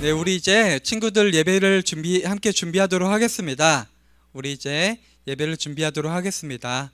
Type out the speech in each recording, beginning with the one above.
네, 우리 이제 친구들 예배를 함께 준비하도록 하겠습니다. 우리 이제 예배를 준비하도록 하겠습니다.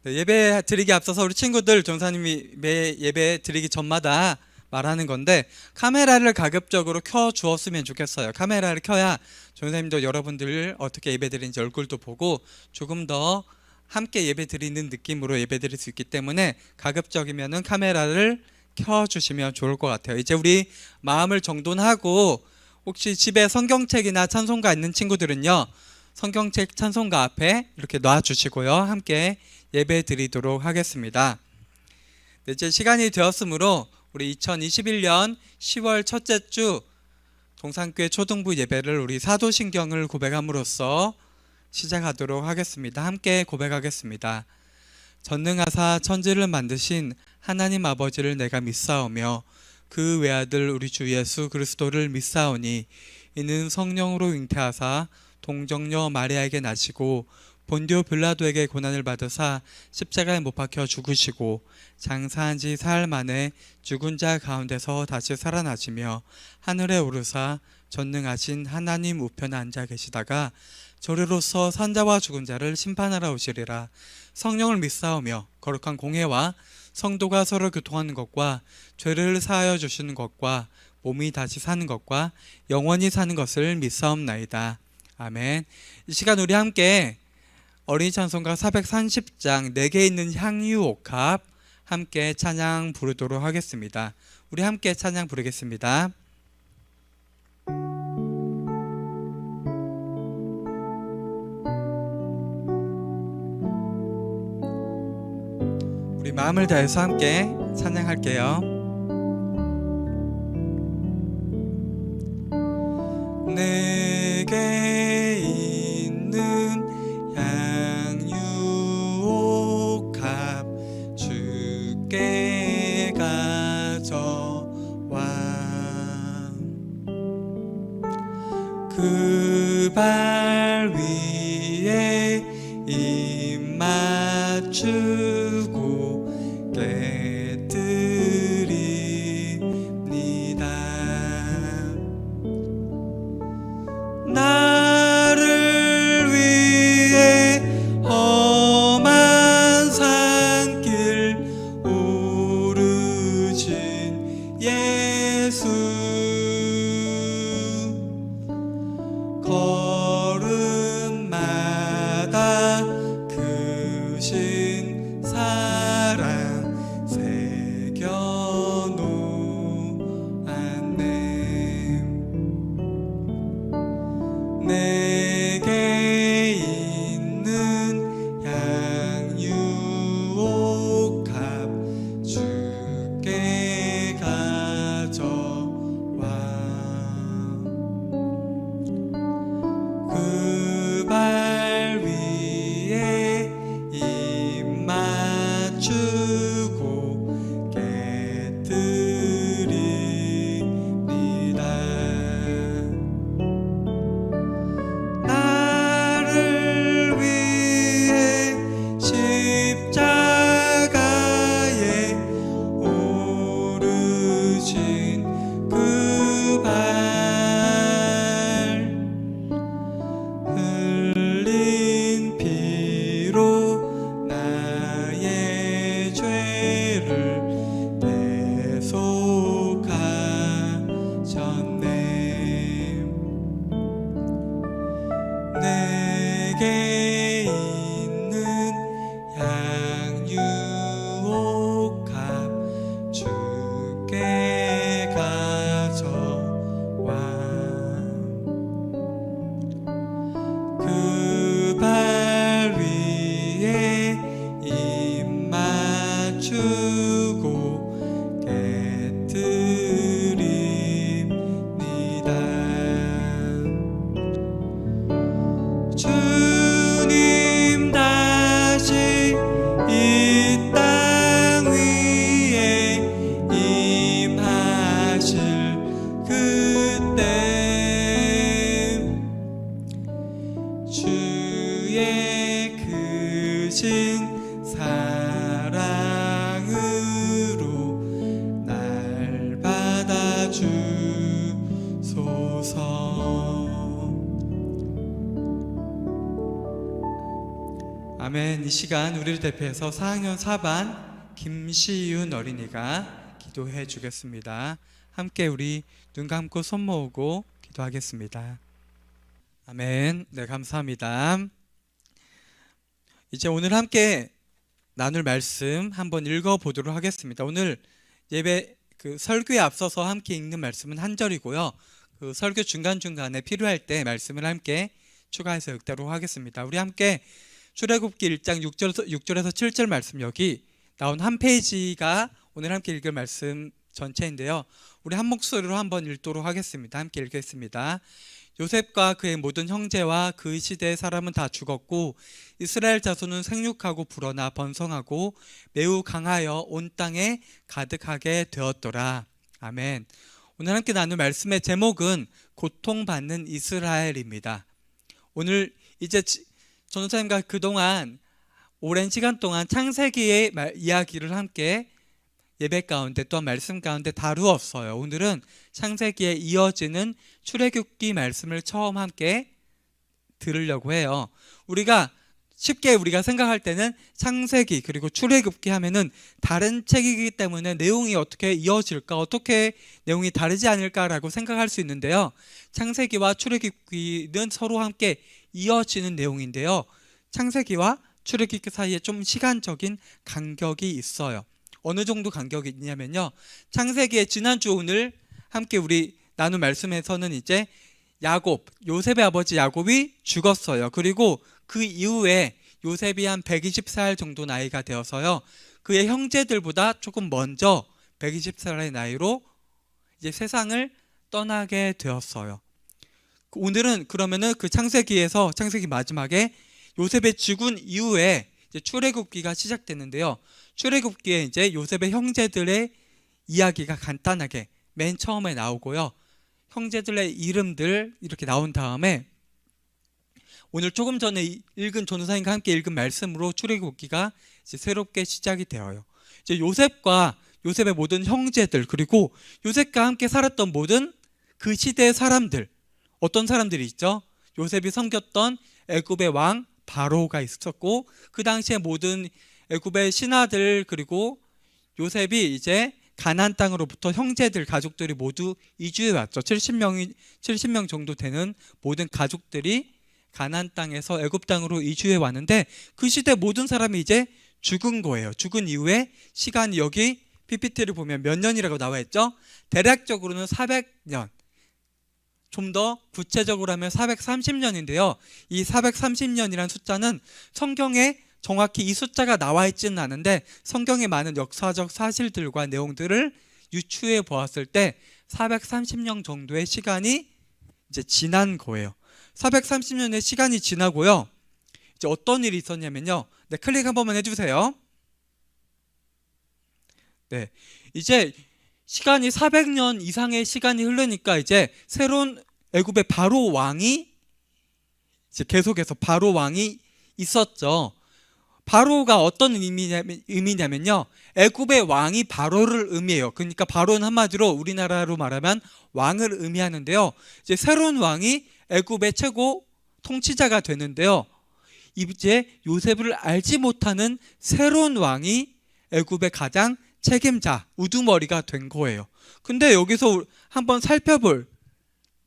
네, 예배 드리기 앞서서 우리 친구들 전사님이 매 예배 드리기 전마다 말하는 건데 카메라를 가급적으로 켜 주었으면 좋겠어요. 카메라를 켜야 전사님도 여러분들 어떻게 예배 드리는지 얼굴도 보고 조금 더 함께 예배 드리는 느낌으로 예배 드릴 수 있기 때문에 가급적이면은 카메라를 켜주시면 좋을 것 같아요. 이제 우리 마음을 정돈하고 혹시 집에 성경책이나 찬송가 있는 친구들은요, 성경책 찬송가 앞에 이렇게 놔주시고요, 함께 예배 드리도록 하겠습니다. 네, 이제 시간이 되었으므로 우리 2021년 10월 첫째 주 동산교회 초등부 예배를 우리 사도신경을 고백함으로써 시작하도록 하겠습니다. 함께 고백하겠습니다. 전능하사 천지를 만드신 하나님 아버지를 내가 믿사오며 그 외아들 우리 주 예수 그리스도를 믿사오니 이는 성령으로 잉태하사 동정녀 마리아에게 나시고 본디오 빌라도에게 고난을 받으사 십자가에 못 박혀 죽으시고 장사한 지 사흘 만에 죽은 자 가운데서 다시 살아나시며 하늘에 오르사 전능하신 하나님 우편에 앉아 계시다가 저리로서 산자와 죽은 자를 심판하러 오시리라. 성령을 믿사오며 거룩한 공회와 성도가 서로 교통하는 것과 죄를 사하여 주시는 것과 몸이 다시 사는 것과 영원히 사는 것을 믿사옵나이다. 아멘. 이 시간 우리 함께 어린이 찬송가 430장 내게 있는 향유 옥합 함께 찬양 부르도록 하겠습니다. 우리 함께 찬양 부르겠습니다. 우리 마음을 다해서 함께 찬양할게요. 내게 있는 향유옥합 주께 가져와 그 발 위에 입 맞추고 깨뜨립니다. 나를 위해 험한 산길 오르신 예수 걸음 아멘. 이 시간 우리를 대표해서 4학년 4반 김시윤 어린이가 기도해 주겠습니다. 함께 우리 눈 감고 손 모으고 기도하겠습니다. 아멘. 네, 감사합니다. 이제 오늘 함께 나눌 말씀 한번 읽어보도록 하겠습니다. 오늘 예배 설교에 앞서서 함께 읽는 말씀은 한 절이고요. 설교 중간중간에 필요할 때 말씀을 함께 추가해서 읽도록 하겠습니다. 우리 함께 출애굽기 1장 6절에서 7절 말씀, 여기 나온 한 페이지가 오늘 함께 읽을 말씀 전체인데요. 우리 한 목소리로 한번 읽도록 하겠습니다. 함께 읽겠습니다. 요셉과 그의 모든 형제와 그 시대의 사람은 다 죽었고 이스라엘 자손은 생육하고 불어나 번성하고 매우 강하여 온 땅에 가득하게 되었더라. 아멘. 오늘 함께 나눌 말씀의 제목은 고통받는 이스라엘입니다. 오늘 이제 전도사님과 그동안 오랜 시간 동안 창세기의 이야기를 함께 예배 가운데 또한 말씀 가운데 다루었어요. 오늘은 창세기에 이어지는 출애굽기 말씀을 처음 함께 들으려고 해요. 쉽게 우리가 생각할 때는 창세기 그리고 출애굽기 하면은 다른 책이기 때문에 내용이 어떻게 이어질까, 어떻게 내용이 다르지 않을까라고 생각할 수 있는데요. 창세기와 출애굽기는 서로 함께 이어지는 내용인데요. 창세기와 출애굽기 사이에 좀 시간적인 간격이 있어요. 어느 정도 간격이 있냐면요, 창세기의 지난주 오늘 함께 우리 나눈 말씀에서는 이제 요셉의 아버지 야곱이 죽었어요. 그리고 그 이후에 요셉이 한 120살 정도 나이가 되어서요, 그의 형제들보다 조금 먼저 120살의 나이로 이제 세상을 떠나게 되었어요. 오늘은 그러면은 그 창세기 마지막에 요셉의 죽은 이후에 이제 출애굽기가 시작되는데요. 출애굽기에 이제 요셉의 형제들의 이야기가 간단하게 맨 처음에 나오고요. 형제들의 이름들 이렇게 나온 다음에 오늘 조금 전에 읽은 전도사님과 함께 읽은 말씀으로 출애굽기가 이제 새롭게 시작이 되어요. 이제 요셉의 모든 형제들, 그리고 요셉과 함께 살았던 모든 그 시대의 사람들, 어떤 사람들이 있죠? 요셉이 섬겼던 애굽의 왕 바로가 있었고, 그 당시에 모든 애굽의 신하들, 그리고 요셉이 이제 가나안 땅으로부터 형제들, 가족들이 모두 이주해 왔죠. 70명 정도 되는 모든 가족들이 가나안 땅에서 애굽 땅으로 이주해 왔는데, 그 시대 모든 사람이 이제 죽은 거예요. 죽은 이후에 시간이 여기 PPT를 보면 몇 년이라고 나와 있죠? 대략적으로는 400년, 좀 더 구체적으로 하면 430년인데요. 이 430년이라는 숫자는 성경에 정확히 이 숫자가 나와 있지는 않은데, 성경의 많은 역사적 사실들과 내용들을 유추해 보았을 때 430년 정도의 시간이 이제 지난 거예요. 430년의 시간이 지나고요, 이제 어떤 일이 있었냐면요. 네, 클릭 한 번만 해주세요. 네, 이제 시간이 400년 이상의 시간이 흐르니까 이제 새로운 애굽의 바로 왕이 이제 계속해서 바로 왕이 있었죠. 바로가 어떤 의미냐면요, 애굽의 왕이 바로를 의미해요. 그러니까 바로는 한마디로 우리나라로 말하면 왕을 의미하는데요. 이제 새로운 왕이 애굽의 최고 통치자가 되는데요, 이제 요셉을 알지 못하는 새로운 왕이 애굽의 가장 책임자, 우두머리가 된 거예요. 근데 여기서 한번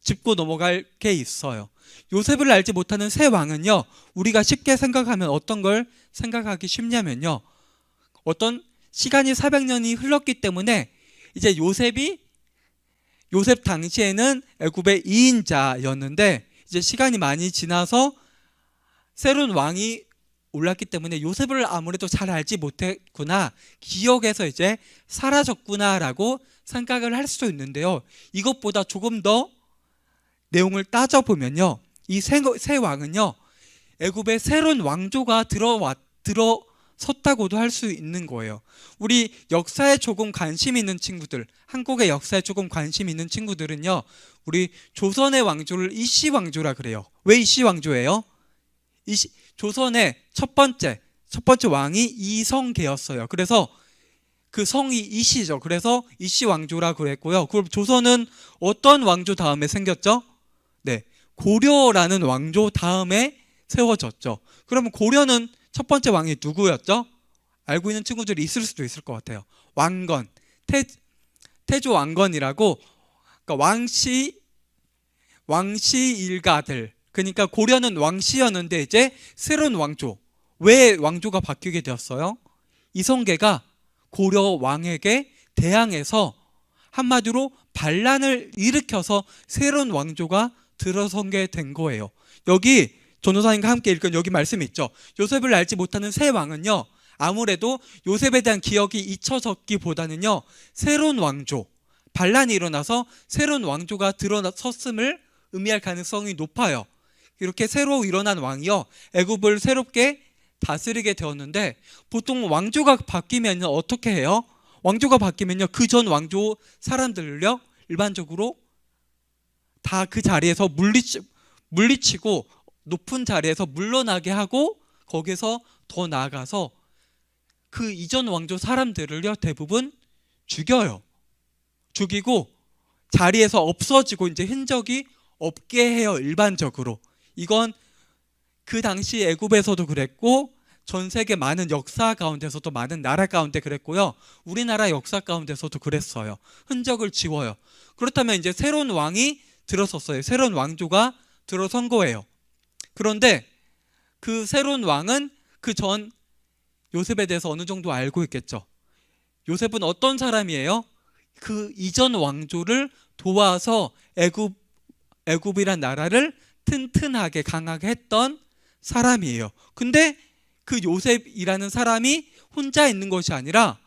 짚고 넘어갈 게 있어요. 요셉을 알지 못하는 새 왕은요, 우리가 쉽게 생각하면 어떤 걸 생각하기 쉽냐면요, 어떤 시간이 400년이 흘렀기 때문에 이제 요셉 당시에는 애굽의 2인자였는데 이제 시간이 많이 지나서 새로운 왕이 올랐기 때문에 요셉을 아무래도 잘 알지 못했구나, 기억에서 이제 사라졌구나라고 생각을 할 수도 있는데요, 이것보다 조금 더 내용을 따져보면요, 이 새 왕은요, 애굽의 새로운 왕조가 들어섰다고도 할 수 있는 거예요. 우리 역사에 조금 관심 있는 친구들, 한국의 역사에 조금 관심 있는 친구들은요, 우리 조선의 왕조를 이씨 왕조라 그래요. 왜 이씨 왕조예요? 조선의 첫 번째 왕이 이성계였어요. 그래서 그 성이 이씨죠. 그래서 이씨 왕조라 그랬고요. 그럼 조선은 어떤 왕조 다음에 생겼죠? 네, 고려라는 왕조 다음에 세워졌죠. 그러면 고려는 첫 번째 왕이 누구였죠? 알고 있는 친구들이 있을 수도 있을 것 같아요. 왕건, 태조 왕건이라고, 그러니까 왕씨 일가들, 그러니까 고려는 왕씨였는데 이제 새로운 왕조. 왜 왕조가 바뀌게 되었어요? 이성계가 고려 왕에게 대항해서 한마디로 반란을 일으켜서 새로운 왕조가 들어서게 된 거예요. 여기 전도사님과 함께 읽은 여기 말씀이 있죠. 요셉을 알지 못하는 새 왕은요, 아무래도 요셉에 대한 기억이 잊혀졌기보다는요, 새로운 왕조, 반란이 일어나서 새로운 왕조가 들어섰음을 의미할 가능성이 높아요. 이렇게 새로 일어난 왕이요, 애굽을 새롭게 다스리게 되었는데, 보통 왕조가 바뀌면 어떻게 해요? 왕조가 바뀌면요, 그 전 왕조 사람들을요, 일반적으로 다 그 자리에서 물리치고 높은 자리에서 물러나게 하고, 거기서 더 나아가서 그 이전 왕조 사람들을요, 대부분 죽여요. 죽이고 자리에서 없어지고 이제 흔적이 없게 해요, 일반적으로. 이건 그 당시 애굽에서도 그랬고, 전 세계 많은 역사 가운데서도, 많은 나라 가운데 그랬고요, 우리나라 역사 가운데서도 그랬어요. 흔적을 지워요. 그렇다면 이제 새로운 왕이 들어섰어요. 새로운 왕조가 들어선 거예요. 그런데 그 새로운 왕은 그 전 요셉에 대해서 어느 정도 알고 있겠죠. 요셉은 어떤 사람이에요? 그 이전 왕조를 도와서 애굽이란 나라를 튼튼하게 강하게 했던 사람이에요. 근데 그 요셉이라는 사람이 혼자 있는 것이 아니라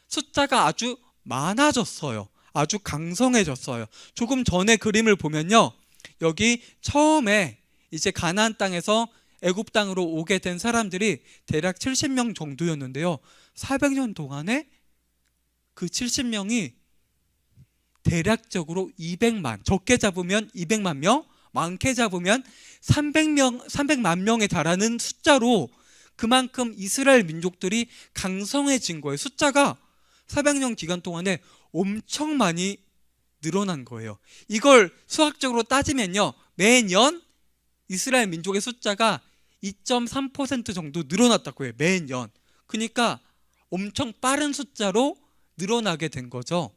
숫자가 아주 많아졌어요. 아주 강성해졌어요. 조금 전에 그림을 보면요, 여기 처음에 이제 가나안 땅에서 애굽 땅으로 오게 된 사람들이 대략 70명 정도였는데요, 400년 동안에 그 70명이 대략적으로 200만, 적게 잡으면 200만 명, 많게 잡으면 300만 명에 달하는 숫자로 그만큼 이스라엘 민족들이 강성해진 거예요. 숫자가 400년 기간 동안에 엄청 많이 늘어난 거예요. 이걸 수학적으로 따지면요, 매년 이스라엘 민족의 숫자가 2.3% 정도 늘어났다고 해요. 매년. 그러니까 엄청 빠른 숫자로 늘어나게 된 거죠.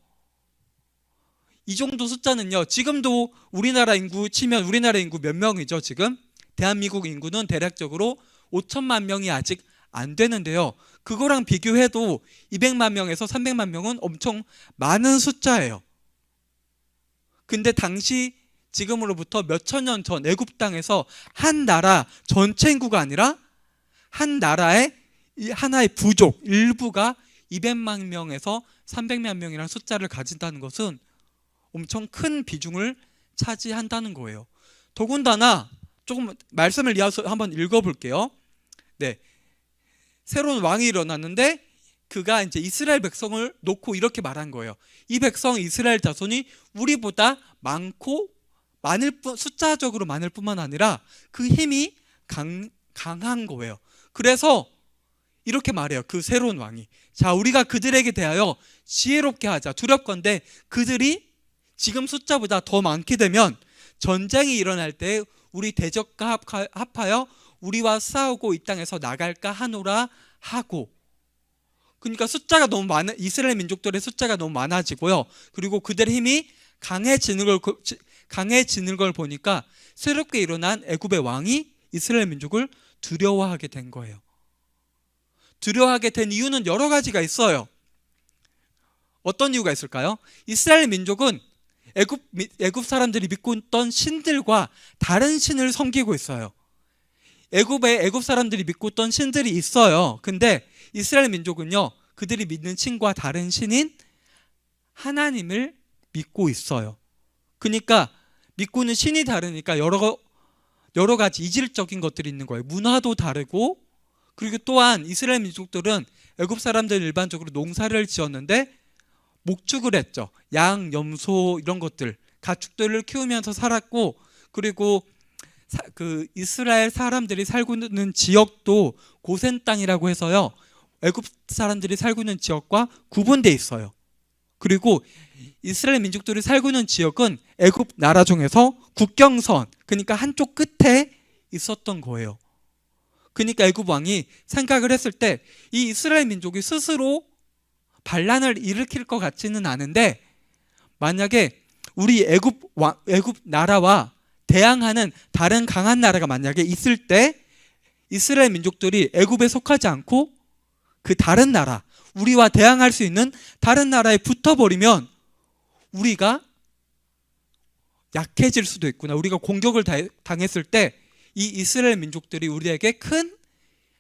이 정도 숫자는요, 지금도 우리나라 인구 치면 우리나라 인구 몇 명이죠, 지금? 대한민국 인구는 대략적으로 5천만 명이 아직 안 되는데요, 그거랑 비교해도 200만 명에서 300만 명은 엄청 많은 숫자예요. 근데 당시 지금으로부터 몇천 년 전 애굽 땅에서 한 나라 전체 인구가 아니라 한 나라의 하나의 부족 일부가 200만 명에서 300만 명이라는 숫자를 가진다는 것은 엄청 큰 비중을 차지한다는 거예요. 더군다나 조금 말씀을 이어서 한번 읽어볼게요. 네, 새로운 왕이 일어났는데 그가 이제 이스라엘 백성을 놓고 이렇게 말한 거예요. 이 백성 이스라엘 자손이 우리보다 많고 숫자적으로 많을 뿐만 아니라 그 힘이 강한 거예요. 그래서 이렇게 말해요, 그 새로운 왕이. 자, 우리가 그들에게 대하여 지혜롭게 하자. 두렵건대 그들이 지금 숫자보다 더 많게 되면 전쟁이 일어날 때 우리 대적과 합하여 우리와 싸우고 이 땅에서 나갈까 하노라 하고. 그러니까 숫자가 너무 이스라엘 민족들의 숫자가 너무 많아지고요, 그리고 그들의 힘이 강해지는 걸 보니까 새롭게 일어난 애굽의 왕이 이스라엘 민족을 두려워하게 된 거예요. 두려워하게 된 이유는 여러 가지가 있어요. 어떤 이유가 있을까요? 이스라엘 민족은 애굽 사람들이 믿고 있던 신들과 다른 신을 섬기고 있어요. 애굽 사람들이 믿고 있던 신들이 있어요. 근데 이스라엘 민족은요, 그들이 믿는 신과 다른 신인 하나님을 믿고 있어요. 그러니까 믿고 있는 신이 다르니까 여러 가지 이질적인 것들이 있는 거예요. 문화도 다르고, 그리고 또한 이스라엘 민족들은 애굽 사람들 일반적으로 농사를 지었는데 목축을 했죠. 양, 염소 이런 것들, 가축들을 키우면서 살았고, 그리고 그 이스라엘 사람들이 살고 있는 지역도 고센 땅이라고 해서요, 애굽 사람들이 살고 있는 지역과 구분되어 있어요. 그리고 이스라엘 민족들이 살고 있는 지역은 애굽 나라 중에서 국경선, 그러니까 한쪽 끝에 있었던 거예요. 그러니까 애굽 왕이 생각을 했을 때 이 이스라엘 민족이 스스로 반란을 일으킬 것 같지는 않은데, 만약에 우리 애굽 나라와 대항하는 다른 강한 나라가 만약에 있을 때 이스라엘 민족들이 애굽에 속하지 않고 그 다른 나라, 우리와 대항할 수 있는 다른 나라에 붙어버리면 우리가 약해질 수도 있구나. 우리가 공격을 당했을 때 이 이스라엘 민족들이 우리에게 큰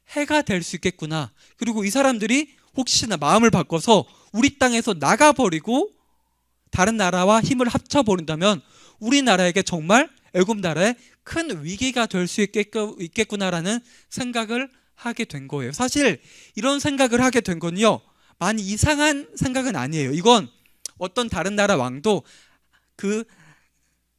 해가 될 수 있겠구나. 그리고 이 사람들이 혹시나 마음을 바꿔서 우리 땅에서 나가버리고 다른 나라와 힘을 합쳐버린다면 우리나라에게 정말 애굽 나라에 큰 위기가 될 수 있겠구나라는 생각을 하게 된 거예요. 사실 이런 생각을 하게 된 건요, 많이 이상한 생각은 아니에요. 이건 어떤 다른 나라 왕도 그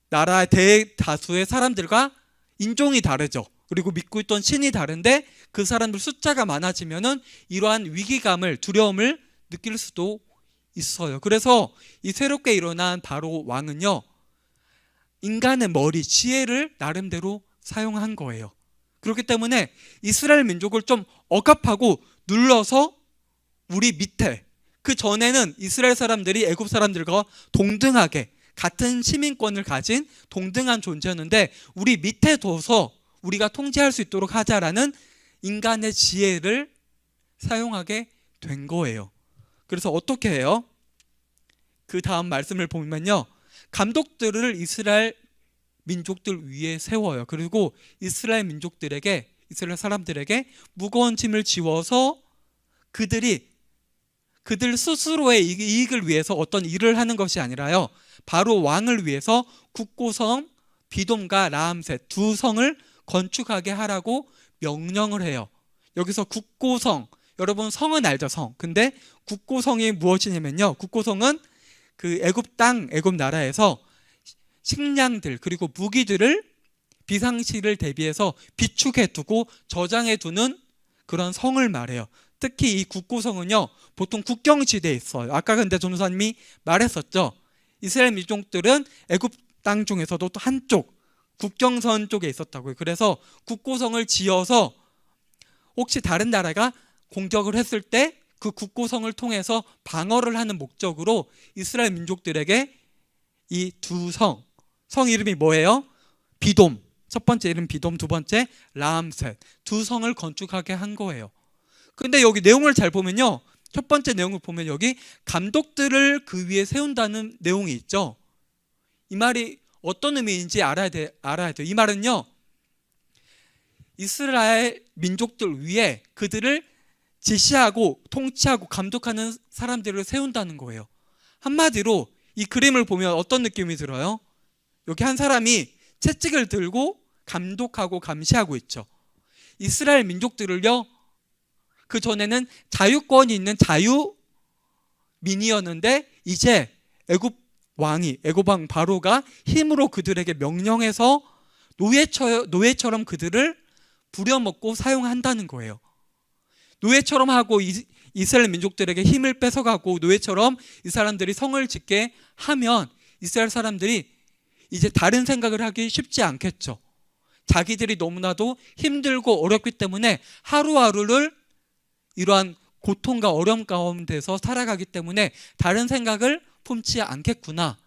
나라의 대다수의 사람들과 인종이 다르죠. 그리고 믿고 있던 신이 다른데 그 사람들 숫자가 많아지면은 이러한 위기감을, 두려움을 느낄 수도 있어요. 그래서 이 새롭게 일어난 바로 왕은요, 인간의 머리, 지혜를 나름대로 사용한 거예요. 그렇기 때문에 이스라엘 민족을 좀 억압하고 눌러서 우리 밑에, 그 전에는 이스라엘 사람들이 애굽 사람들과 동등하게 같은 시민권을 가진 동등한 존재였는데 우리 밑에 둬서 우리가 통제할 수 있도록 하자라는 인간의 지혜를 사용하게 된 거예요. 그래서 어떻게 해요? 그 다음 말씀을 보면요, 감독들을 이스라엘 민족들 위에 세워요. 그리고 이스라엘 민족들에게, 이스라엘 사람들에게 무거운 짐을 지워서 그들 스스로의 이익을 위해서 어떤 일을 하는 것이 아니라요, 바로 왕을 위해서 국고성 비돔과 라암셋 두 성을 건축하게 하라고 명령을 해요. 여기서 국고성, 여러분 성은 알죠? 성. 근데 국고성이 무엇이냐면요, 국고성은 그 애굽 나라에서 식량들 그리고 무기들을 비상시를 대비해서 비축해 두고 저장해 두는 그런 성을 말해요. 특히 이 국고성은요, 보통 국경지대에 있어요. 아까 근데 전도사님이 말했었죠. 이스라엘 민족들은 애굽 땅 중에서도 또 한쪽 국경선 쪽에 있었다고요. 그래서 국고성을 지어서 혹시 다른 나라가 공격을 했을 때 그 국고성을 통해서 방어를 하는 목적으로 이스라엘 민족들에게 이 두 성 이름이 뭐예요? 비돔, 첫 번째 이름 비돔, 두 번째 라암셋, 두 성을 건축하게 한 거예요. 근데 여기 내용을 잘 보면요, 첫 번째 내용을 보면 여기 감독들을 그 위에 세운다는 내용이 있죠. 이 말이 어떤 의미인지 알아야 돼요. 이 말은요, 이스라엘 민족들 위에 그들을 지시하고 통치하고 감독하는 사람들을 세운다는 거예요. 한마디로 이 그림을 보면 어떤 느낌이 들어요? 여기 한 사람이 채찍을 들고 감독하고 감시하고 있죠. 이스라엘 민족들을요, 그 전에는 자유권이 있는 자유민이었는데 이제 애굽 왕 바로가 힘으로 그들에게 명령해서 노예처럼 그들을 부려먹고 사용한다는 거예요. 노예처럼 하고 이스라엘 민족들에게 힘을 뺏어가고 노예처럼 이 사람들이 성을 짓게 하면 이스라엘 사람들이 이제 다른 생각을 하기 쉽지 않겠죠. 자기들이 너무나도 힘들고 어렵기 때문에 하루하루를 이러한 고통과 어려움 가운데서 살아가기 때문에 다른 생각을 품지 않겠구나.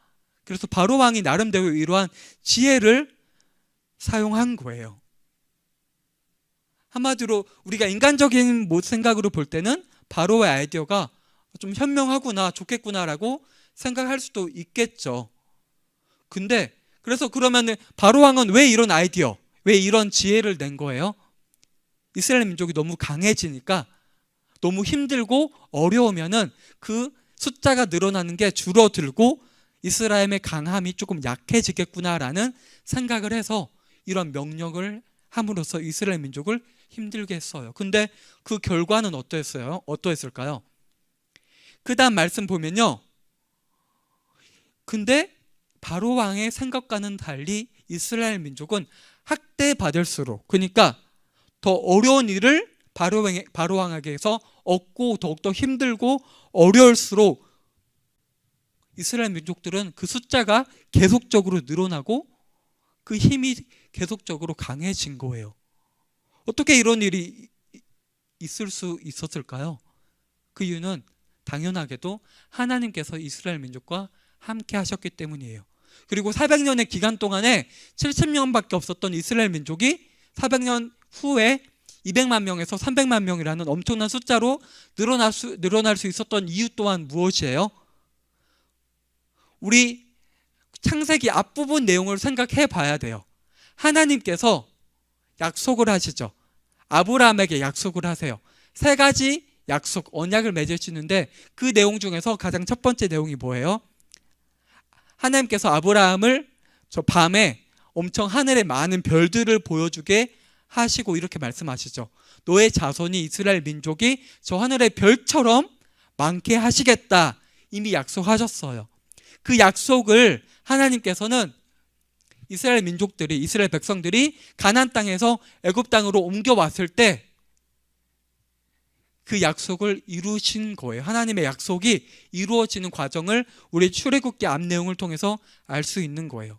그래서 바로 왕이 나름대로 이러한 지혜를 사용한 거예요. 한마디로 우리가 인간적인 생각으로 볼 때는 바로의 아이디어가 좀 현명하구나, 좋겠구나라고 생각할 수도 있겠죠. 근데 그래서 그러면 바로 왕은 왜 이런 아이디어, 왜 이런 지혜를 낸 거예요? 이스라엘 민족이 너무 강해지니까, 너무 힘들고 어려우면은 그 숫자가 늘어나는 게 줄어들고 이스라엘의 강함이 조금 약해지겠구나라는 생각을 해서 이런 명령을 함으로써 이스라엘 민족을 힘들게 했어요. 근데 그 결과는 어떠했을까요? 그 다음 말씀 보면요, 근데 바로 왕의 생각과는 달리 이스라엘 민족은 학대받을수록, 그러니까 더 어려운 일을 바로 왕에게서 얻고 더욱더 힘들고 어려울수록 이스라엘 민족들은 그 숫자가 계속적으로 늘어나고 그 힘이 계속적으로 강해진 거예요. 어떻게 이런 일이 있을 수 있었을까요? 그 이유는 당연하게도 하나님께서 이스라엘 민족과 함께 하셨기 때문이에요. 그리고 400년의 기간 동안에 70명밖에 없었던 이스라엘 민족이 400년 후에 200만 명에서 300만 명이라는 엄청난 숫자로 늘어날 수 있었던 이유 또한 무엇이에요? 우리 창세기 앞부분 내용을 생각해 봐야 돼요. 하나님께서 약속을 하시죠. 아브라함에게 약속을 하세요. 세 가지 약속, 언약을 맺으시는데 그 내용 중에서 가장 첫 번째 내용이 뭐예요? 하나님께서 아브라함을 저 밤에 엄청 하늘에 많은 별들을 보여주게 하시고 이렇게 말씀하시죠. 너의 자손이 이스라엘 민족이 저 하늘의 별처럼 많게 하시겠다. 이미 약속하셨어요. 그 약속을 하나님께서는 이스라엘 민족들이, 이스라엘 백성들이 가나안 땅에서 애굽 땅으로 옮겨왔을 때 그 약속을 이루신 거예요. 하나님의 약속이 이루어지는 과정을 우리 출애굽기 앞 내용을 통해서 알 수 있는 거예요.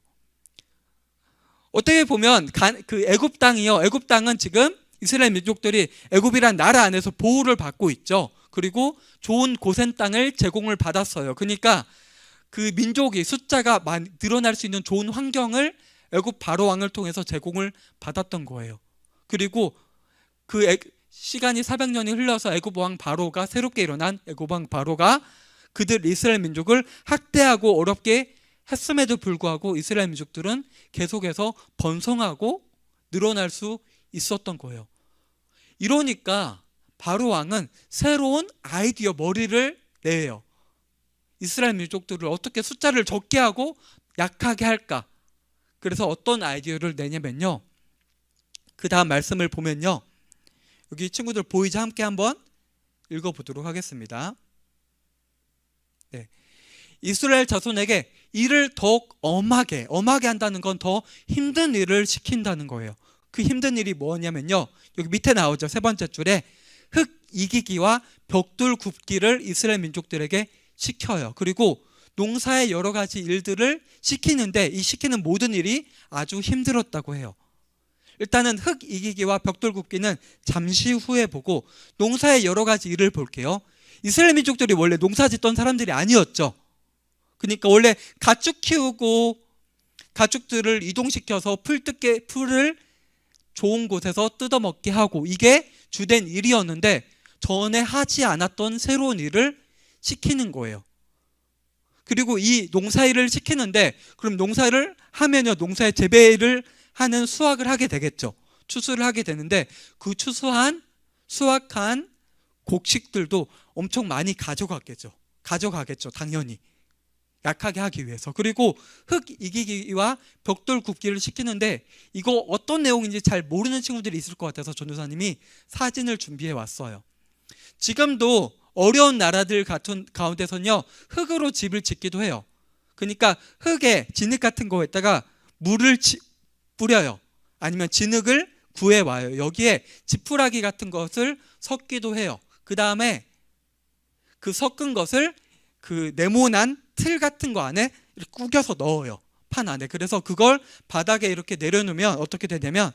어떻게 보면 그 애굽 땅이요. 애굽 땅은 지금 이스라엘 민족들이 애굽이란 나라 안에서 보호를 받고 있죠. 그리고 좋은 고센 땅을 제공을 받았어요. 그러니까 그 민족이 숫자가 늘어날 수 있는 좋은 환경을 애굽 바로 왕을 통해서 제공을 받았던 거예요. 그리고 그 시간이 400년이 흘러서 애굽 왕 바로가 새롭게 일어난 애굽 왕 바로가 그들 이스라엘 민족을 학대하고 어렵게 했음에도 불구하고 이스라엘 민족들은 계속해서 번성하고 늘어날 수 있었던 거예요. 이러니까 바로 왕은 새로운 아이디어 머리를 내요. 이스라엘 민족들을 어떻게 숫자를 적게 하고 약하게 할까? 그래서 어떤 아이디어를 내냐면요. 그 다음 말씀을 보면요. 여기 친구들 보이죠? 함께 한번 읽어보도록 하겠습니다. 네. 이스라엘 자손에게 일을 더욱 엄하게 한다는 건 더 힘든 일을 시킨다는 거예요. 그 힘든 일이 뭐냐면요. 여기 밑에 나오죠. 세 번째 줄에 흙 이기기와 벽돌 굽기를 이스라엘 민족들에게 시켜요. 그리고 농사의 여러 가지 일들을 시키는데 이 시키는 모든 일이 아주 힘들었다고 해요. 일단은 흙 이기기와 벽돌 굽기는 잠시 후에 보고 농사의 여러 가지 일을 볼게요. 이스라엘 민족들이 원래 농사 짓던 사람들이 아니었죠. 그러니까 원래 가축 키우고 가축들을 이동시켜서 풀을 좋은 곳에서 뜯어먹게 하고 이게 주된 일이었는데 전에 하지 않았던 새로운 일을 시키는 거예요. 그리고 이 농사일을 시키는데 그럼 농사를 하면요 농사의 재배를 하는 수확을 하게 되겠죠. 추수를 하게 되는데 그 수확한 곡식들도 엄청 많이 가져가겠죠 당연히 약하게 하기 위해서. 그리고 흙 이기기와 벽돌 굽기를 시키는데 이거 어떤 내용인지 잘 모르는 친구들이 있을 것 같아서 전도사님이 사진을 준비해 왔어요. 지금도 어려운 나라들 같은 가운데서는요 흙으로 집을 짓기도 해요. 그러니까 흙에 진흙 같은 거에다가 물을 뿌려요. 아니면 진흙을 구해와요. 여기에 지푸라기 같은 것을 섞기도 해요. 그 다음에 그 섞은 것을 그 네모난 틀 같은 거 안에 이렇게 구겨서 넣어요. 판 안에. 그래서 그걸 바닥에 이렇게 내려놓으면 어떻게 되냐면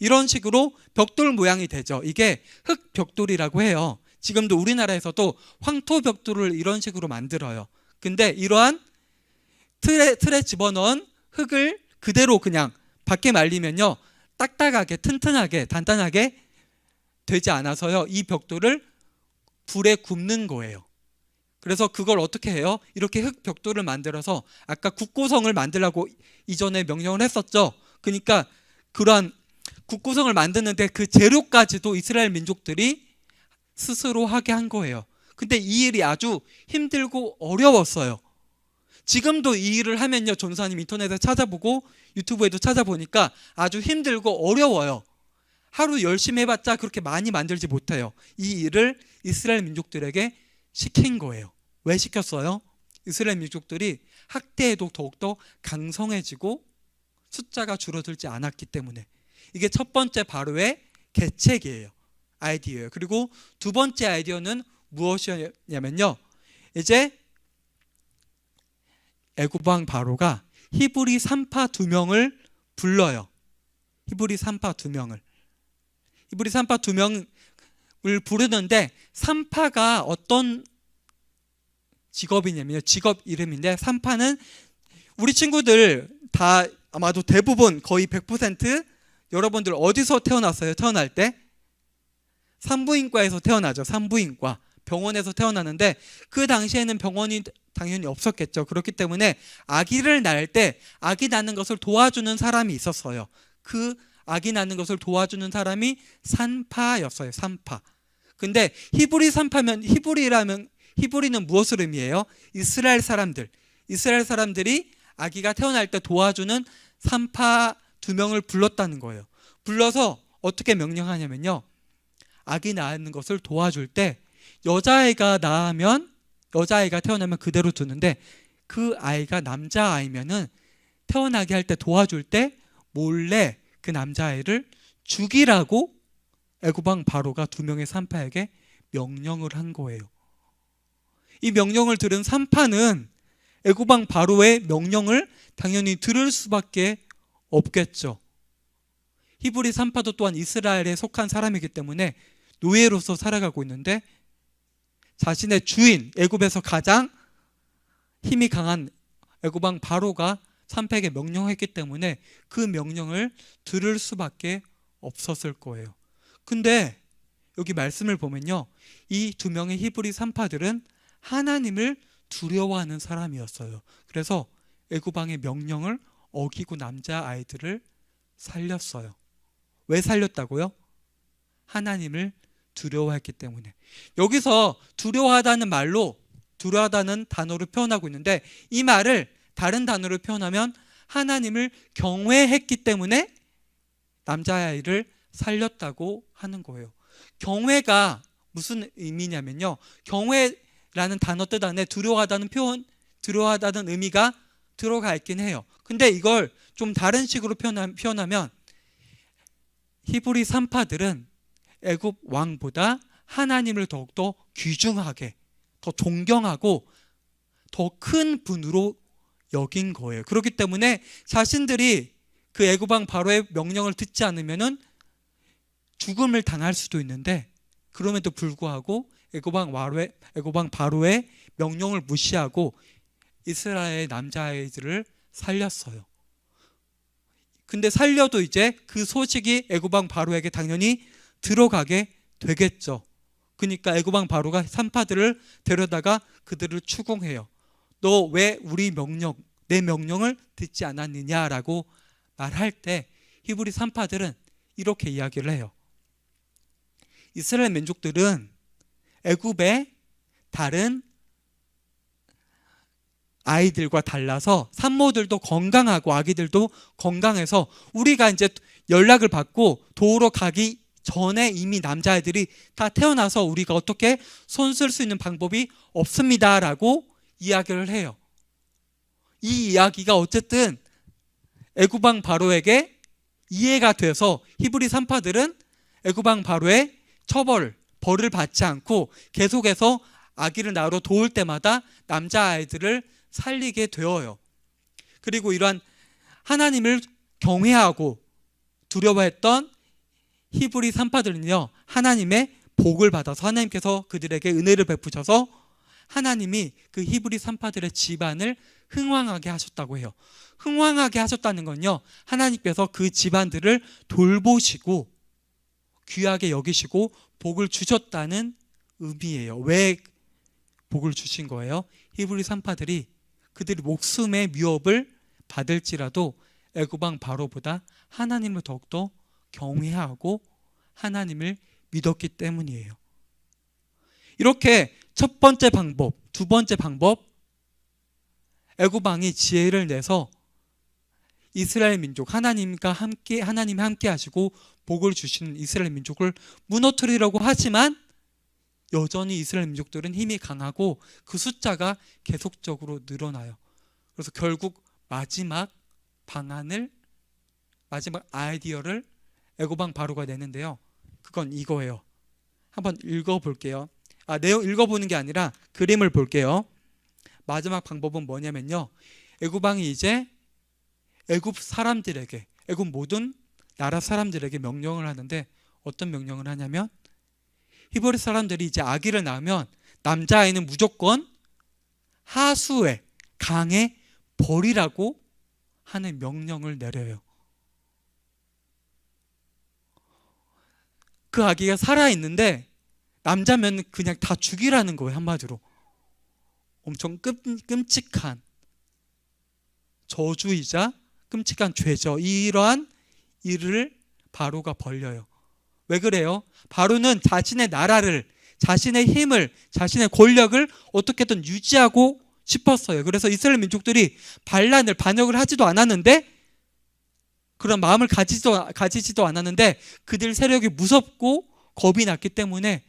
이런 식으로 벽돌 모양이 되죠. 이게 흙벽돌이라고 해요. 지금도 우리나라에서도 황토벽돌을 이런 식으로 만들어요. 근데 이러한 틀에 집어넣은 흙을 그대로 그냥 밖에 말리면요 딱딱하게 튼튼하게 단단하게 되지 않아서요 이 벽돌을 불에 굽는 거예요. 그래서 그걸 어떻게 해요? 이렇게 흙벽돌을 만들어서 아까 국고성을 만들라고 이전에 명령을 했었죠. 그러니까 그러한 국고성을 만드는데 그 재료까지도 이스라엘 민족들이 스스로 하게 한 거예요. 근데 이 일이 아주 힘들고 어려웠어요. 지금도 이 일을 하면요 전도사님 인터넷에 찾아보고 유튜브에도 찾아보니까 아주 힘들고 어려워요. 하루 열심히 해봤자 그렇게 많이 만들지 못해요. 이 일을 이스라엘 민족들에게 시킨 거예요. 왜 시켰어요? 이스라엘 민족들이 학대에도 더욱더 강성해지고 숫자가 줄어들지 않았기 때문에. 이게 첫 번째 바로의 계책이에요. 아이디어예요. 그리고 두 번째 아이디어는 무엇이냐면요 이제 애굽 왕 바로가 히브리 산파 2명을 불러요. 히브리 산파 2명을. 히브리 산파 2명을 부르는데 산파가 어떤 직업이냐면요. 직업 이름인데 산파는 우리 친구들 다 아마도 대부분 거의 100% 여러분들 어디서 태어났어요? 태어날 때? 산부인과에서 태어나죠. 산부인과. 병원에서 태어나는데 그 당시에는 병원이 당연히 없었겠죠. 그렇기 때문에 아기를 낳을 때 아기 낳는 것을 도와주는 사람이 있었어요. 그 아기 낳는 것을 도와주는 사람이 산파였어요. 산파. 근데 히브리 산파면 히브리는 무엇을 의미해요? 이스라엘 사람들. 이스라엘 사람들이 아기가 태어날 때 도와주는 산파 2명을 불렀다는 거예요. 불러서 어떻게 명령하냐면요. 아기 낳는 것을 도와줄 때 여자아이가 태어나면 그대로 두는데 그 아이가 남자아이면은 태어나게 할 때 도와줄 때 몰래 그 남자아이를 죽이라고 애굽왕 바로가 2명의 산파에게 명령을 한 거예요. 이 명령을 들은 산파는 애굽왕 바로의 명령을 당연히 들을 수밖에 없겠죠. 히브리 산파도 또한 이스라엘에 속한 사람이기 때문에 노예로서 살아가고 있는데 자신의 주인, 애굽에서 가장 힘이 강한 애굽왕 바로가 산파에게 명령했기 때문에 그 명령을 들을 수밖에 없었을 거예요. 근데 여기 말씀을 보면요, 이 2명의 히브리 산파들은 하나님을 두려워하는 사람이었어요. 그래서 애굽왕의 명령을 어기고 남자아이들을 살렸어요. 왜 살렸다고요? 하나님을 두려워했기 때문에. 여기서 두려워하다는 단어로 표현하고 있는데 이 말을 다른 단어로 표현하면 하나님을 경외했기 때문에 남자아이를 살렸다고 하는 거예요. 경외가 무슨 의미냐면요, 경외라는 단어 뜻 안에 두려워하다는 의미가 들어가 있긴 해요. 근데 이걸 좀 다른 식으로 표현하면 히브리 산파들은 애굽 왕보다 하나님을 더욱더 귀중하게, 더 존경하고 더 큰 분으로 여긴 거예요. 그렇기 때문에 자신들이 그 애굽 왕 바로의 명령을 듣지 않으면은 죽음을 당할 수도 있는데 그럼에도 불구하고 애굽 왕 바로의 명령을 무시하고 이스라엘 남자아이들을 살렸어요. 근데 살려도 이제 그 소식이 애굽 왕 바로에게 당연히 들어가게 되겠죠. 그러니까 애굽 왕 바로가 산파들을 데려다가 그들을 추궁해요. 너 왜 내 명령을 듣지 않았느냐라고 말할 때 히브리 산파들은 이렇게 이야기를 해요. 이스라엘 민족들은 애굽의 다른 아이들과 달라서 산모들도 건강하고 아기들도 건강해서 우리가 이제 연락을 받고 도우러 가기 전에 이미 남자아이들이 다 태어나서 우리가 어떻게 손 쓸 수 있는 방법이 없습니다라고 이야기를 해요. 이 이야기가 어쨌든 애굽 왕 바로에게 이해가 돼서 히브리 산파들은 애굽 왕 바로의 벌을 받지 않고 계속해서 아기를 낳으러 도울 때마다 남자아이들을 살리게 되어요. 그리고 이러한 하나님을 경외하고 두려워했던 히브리 산파들은요, 하나님의 복을 받아서 하나님께서 그들에게 은혜를 베푸셔서 하나님이 그 히브리 산파들의 집안을 흥왕하게 하셨다고 해요. 흥왕하게 하셨다는 건요, 하나님께서 그 집안들을 돌보시고 귀하게 여기시고 복을 주셨다는 의미예요. 왜 복을 주신 거예요? 히브리 산파들이 그들이 목숨의 위협을 받을지라도 애굽 왕 바로보다 하나님을 더욱더 경외하고 하나님을 믿었기 때문이에요. 이렇게 첫 번째 방법, 두 번째 방법, 애굽 왕이 지혜를 내서 이스라엘 민족, 하나님이 함께 하시고 복을 주시는 이스라엘 민족을 무너뜨리려고 하지만 여전히 이스라엘 민족들은 힘이 강하고 그 숫자가 계속적으로 늘어나요. 그래서 결국 마지막 아이디어를 애굽 왕 바로가 내는데요. 그건 이거예요. 한번 읽어볼게요. 내용 읽어보는 게 아니라 그림을 볼게요. 마지막 방법은 뭐냐면요, 애굽 왕이 이제 애굽 모든 나라 사람들에게 명령을 하는데 어떤 명령을 하냐면 히브리 사람들이 이제 아기를 낳으면 남자아이는 무조건 하수에 강에 버리라고 하는 명령을 내려요. 그 아기가 살아있는데 남자면 그냥 다 죽이라는 거예요. 한마디로 엄청 끔찍한 저주이자 끔찍한 죄죠. 이러한 일을 바로가 벌려요. 왜 그래요? 바로는 자신의 나라를, 자신의 힘을, 자신의 권력을 어떻게든 유지하고 싶었어요. 그래서 이스라엘 민족들이 반역을 하지도 않았는데, 그런 마음을 가지지도 않았는데 그들 세력이 무섭고 겁이 났기 때문에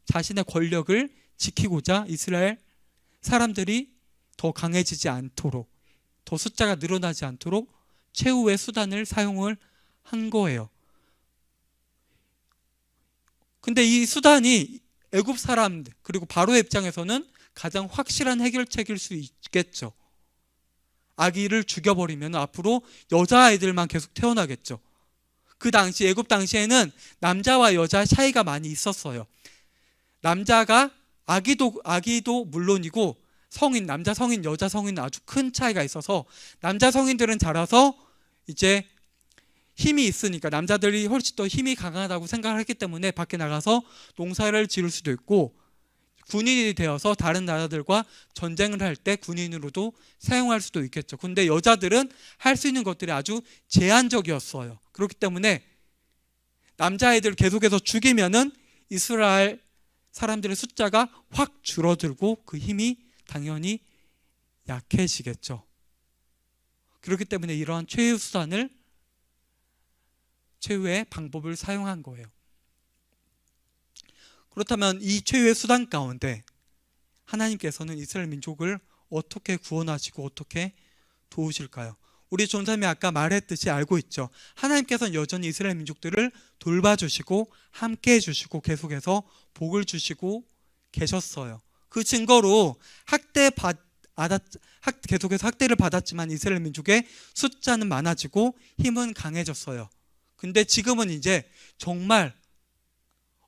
자신의 권력을 지키고자 이스라엘 사람들이 더 강해지지 않도록, 더 숫자가 늘어나지 않도록 최후의 수단을 사용을 한 거예요. 근데 이 수단이 애굽 사람들 그리고 바로의 입장에서는 가장 확실한 해결책일 수 있겠죠. 아기를 죽여버리면 앞으로 여자아이들만 계속 태어나겠죠. 그 당시 애굽 당시에는 남자와 여자 차이가 많이 있었어요. 남자가 아기도 물론이고 남자 성인, 여자 성인은 아주 큰 차이가 있어서 남자 성인들은 자라서 이제 힘이 있으니까 남자들이 훨씬 더 힘이 강하다고 생각을 했기 때문에 밖에 나가서 농사를 지을 수도 있고 군인이 되어서 다른 나라들과 전쟁을 할 때 군인으로도 사용할 수도 있겠죠. 근데 여자들은 할 수 있는 것들이 아주 제한적이었어요. 그렇기 때문에 남자아이들을 계속해서 죽이면은 이스라엘 사람들의 숫자가 확 줄어들고 그 힘이 당연히 약해지겠죠. 그렇기 때문에 이러한 최후의 방법을 사용한 거예요. 그렇다면 이 최후의 수단 가운데 하나님께서는 이스라엘 민족을 어떻게 구원하시고 어떻게 도우실까요? 우리 전사님이 아까 말했듯이 알고 있죠. 하나님께서는 여전히 이스라엘 민족들을 돌봐주시고 함께해 주시고 계속해서 복을 주시고 계셨어요. 그 증거로 계속해서 학대를 받았지만 이스라엘 민족의 숫자는 많아지고 힘은 강해졌어요. 근데 지금은 이제 정말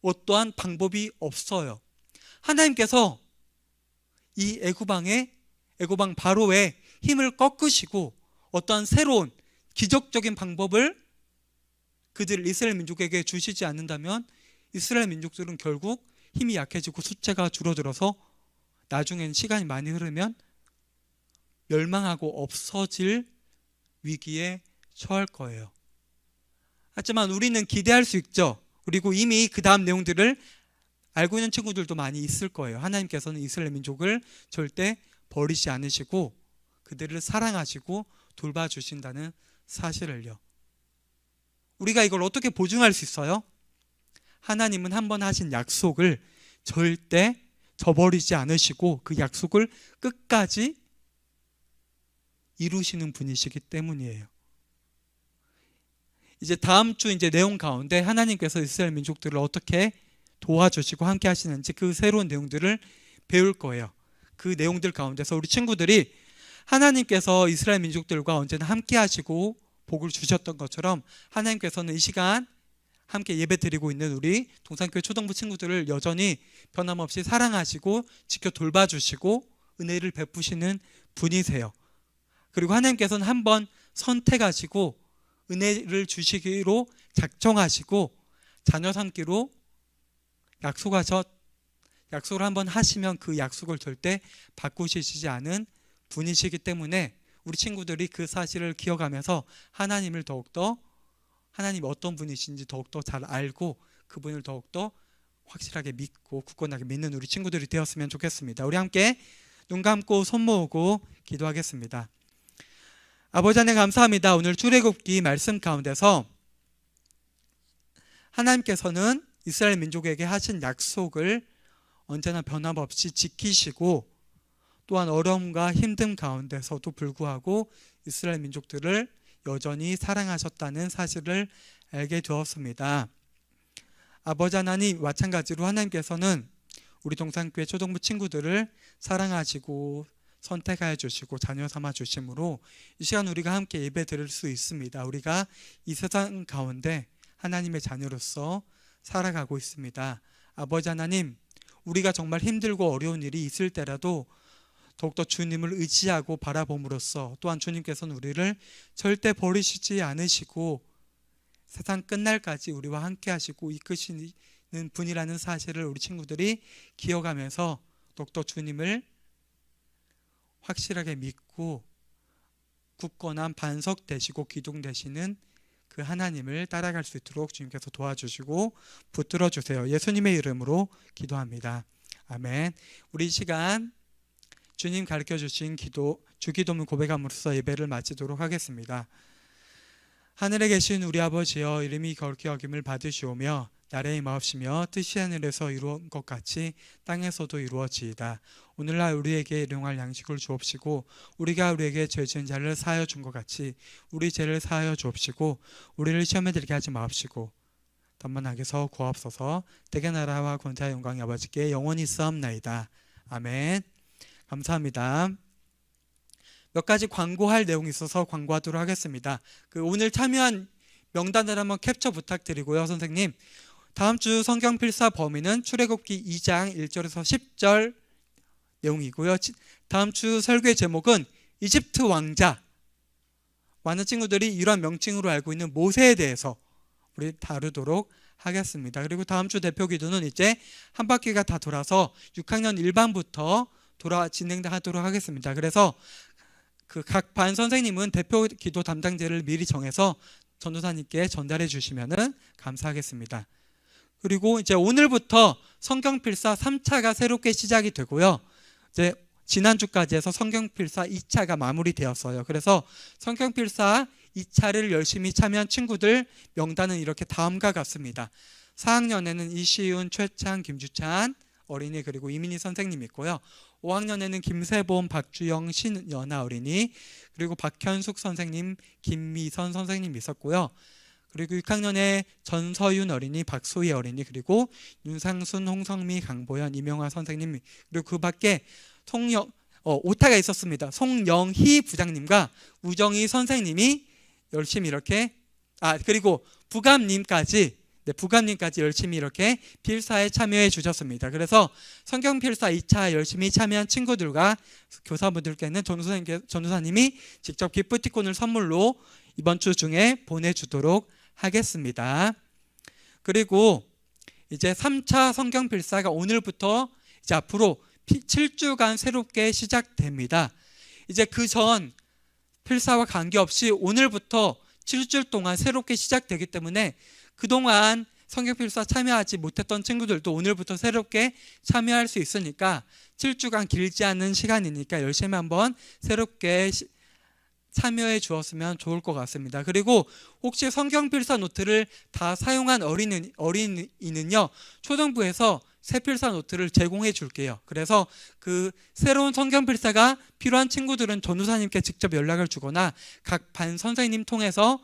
어떠한 방법이 없어요. 하나님께서 이 애굽왕 바로의 힘을 꺾으시고 어떠한 새로운 기적적인 방법을 그들 이스라엘 민족에게 주시지 않는다면 이스라엘 민족들은 결국 힘이 약해지고 숫자가 줄어들어서 나중엔 시간이 많이 흐르면 멸망하고 없어질 위기에 처할 거예요. 하지만 우리는 기대할 수 있죠. 그리고 이미 그 다음 내용들을 알고 있는 친구들도 많이 있을 거예요. 하나님께서는 이스라엘 민족을 절대 버리지 않으시고 그들을 사랑하시고 돌봐주신다는 사실을요. 우리가 이걸 어떻게 보증할 수 있어요? 하나님은 한번 하신 약속을 절대 저버리지 않으시고 그 약속을 끝까지 이루시는 분이시기 때문이에요. 이제 다음 주 내용 가운데 하나님께서 이스라엘 민족들을 어떻게 도와주시고 함께 하시는지 그 새로운 내용들을 배울 거예요. 그 내용들 가운데서 우리 친구들이 하나님께서 이스라엘 민족들과 언제나 함께 하시고 복을 주셨던 것처럼 하나님께서는 이 시간 함께 예배 드리고 있는 우리 동산교회 초등부 친구들을 여전히 변함없이 사랑하시고 지켜 돌봐주시고 은혜를 베푸시는 분이세요. 그리고 하나님께서는 한번 선택하시고 은혜를 주시기로 작정하시고 자녀 삼기로 약속을 한번 하시면 그 약속을 절대 바꾸시지 않은 분이시기 때문에 우리 친구들이 그 사실을 기억하면서 하나님이 어떤 분이신지 더욱더 잘 알고 그분을 더욱더 확실하게 믿고 굳건하게 믿는 우리 친구들이 되었으면 좋겠습니다. 우리 함께 눈 감고 손 모으고 기도하겠습니다. 아버지 하나님 감사합니다. 오늘 출애굽기 말씀 가운데서 하나님께서는 이스라엘 민족에게 하신 약속을 언제나 변함없이 지키시고 또한 어려움과 힘듦 가운데서도 불구하고 이스라엘 민족들을 여전히 사랑하셨다는 사실을 알게 되었습니다. 아버지 하나님, 마찬가지로 하나님께서는 우리 동산교회 초등부 친구들을 사랑하시고 선택하여 주시고 자녀 삼아 주심으로 이 시간 우리가 함께 예배 드릴 수 있습니다. 우리가 이 세상 가운데 하나님의 자녀로서 살아가고 있습니다. 아버지 하나님, 우리가 정말 힘들고 어려운 일이 있을 때라도 더욱더 주님을 의지하고 바라봄으로써 또한 주님께서는 우리를 절대 버리시지 않으시고 세상 끝날까지 우리와 함께 하시고 이끄시는 분이라는 사실을 우리 친구들이 기억하면서 더욱더 주님을 확실하게 믿고 굳건한 반석 되시고 기둥 되시는 그 하나님을 따라갈 수 있도록 주님께서 도와주시고 붙들어 주세요. 예수님의 이름으로 기도합니다. 아멘. 우리 이 시간 주님 가르쳐 주신 주기도문 고백함으로써 예배를 마치도록 하겠습니다. 하늘에 계신 우리 아버지여, 이름이 거룩히 여김을 받으시오며 나라의 임하옵시며 뜻이 하늘에서 이루어진 것 같이 땅에서도 이루어지이다. 오늘날 우리에게 일용할 양식을 주옵시고 우리가 우리에게 죄 지은 자를 사하여 준 것 같이 우리 죄를 사하여 주옵시고 우리를 시험에 들게 하지 마옵시고 다만 악에서 구하옵소서. 대개 나라와 권세와 영광이 아버지께 영원히 있사옵나이다. 아멘. 감사합니다. 몇 가지 광고할 내용이 있어서 광고하도록 하겠습니다. 오늘 참여한 명단을 한번 캡처 부탁드리고요. 선생님, 다음 주 성경 필사 범위는 출애굽기 2장 1절에서 10절 내용이고요. 다음 주 설교의 제목은 이집트 왕자. 많은 친구들이 이런 명칭으로 알고 있는 모세에 대해서 우리 다루도록 하겠습니다. 그리고 다음 주 대표 기도는 이제 한 바퀴가 다 돌아서 6학년 1반부터 진행하도록 하겠습니다. 그래서 각 반 선생님은 대표 기도 담당자를 미리 정해서 전도사님께 전달해 주시면 감사하겠습니다. 그리고 이제 오늘부터 성경필사 3차가 새롭게 시작이 되고요. 이제 지난주까지 해서 성경필사 2차가 마무리되었어요. 그래서 성경필사 2차를 열심히 참여한 친구들 명단은 이렇게 다음과 같습니다. 4학년에는 이시윤, 최찬, 김주찬 어린이 그리고 이민희 선생님이 있고요. 5학년에는 김세봄, 박주영, 신연아 어린이 그리고 박현숙 선생님, 김미선 선생님이 있었고요. 그리고 6학년에 전서윤 어린이, 박소희 어린이 그리고 윤상순, 홍성미, 강보현, 이명화 선생님 그리고 그 밖에 오타가 있었습니다. 송영희 부장님과 우정희 선생님이 열심히 이렇게 그리고 부감님까지 열심히 이렇게 필사에 참여해 주셨습니다. 그래서 성경 필사 2차 열심히 참여한 친구들과 교사분들께는 전도사님이 직접 기프티콘을 선물로 이번 주 중에 보내주도록 하겠습니다. 그리고 이제 3차 성경 필사가 오늘부터 이제 앞으로 7주간 새롭게 시작됩니다. 이제 그 전 필사와 관계없이 오늘부터 7주 동안 새롭게 시작되기 때문에 그동안 성경필사 참여하지 못했던 친구들도 오늘부터 새롭게 참여할 수 있으니까 7주간 길지 않은 시간이니까 열심히 한번 새롭게 참여해 주었으면 좋을 것 같습니다. 그리고 혹시 성경필사 노트를 다 사용한 어린이는요, 초등부에서 새 필사 노트를 제공해 줄게요. 그래서 그 새로운 성경필사가 필요한 친구들은 전도사님께 직접 연락을 주거나 각 반 선생님 통해서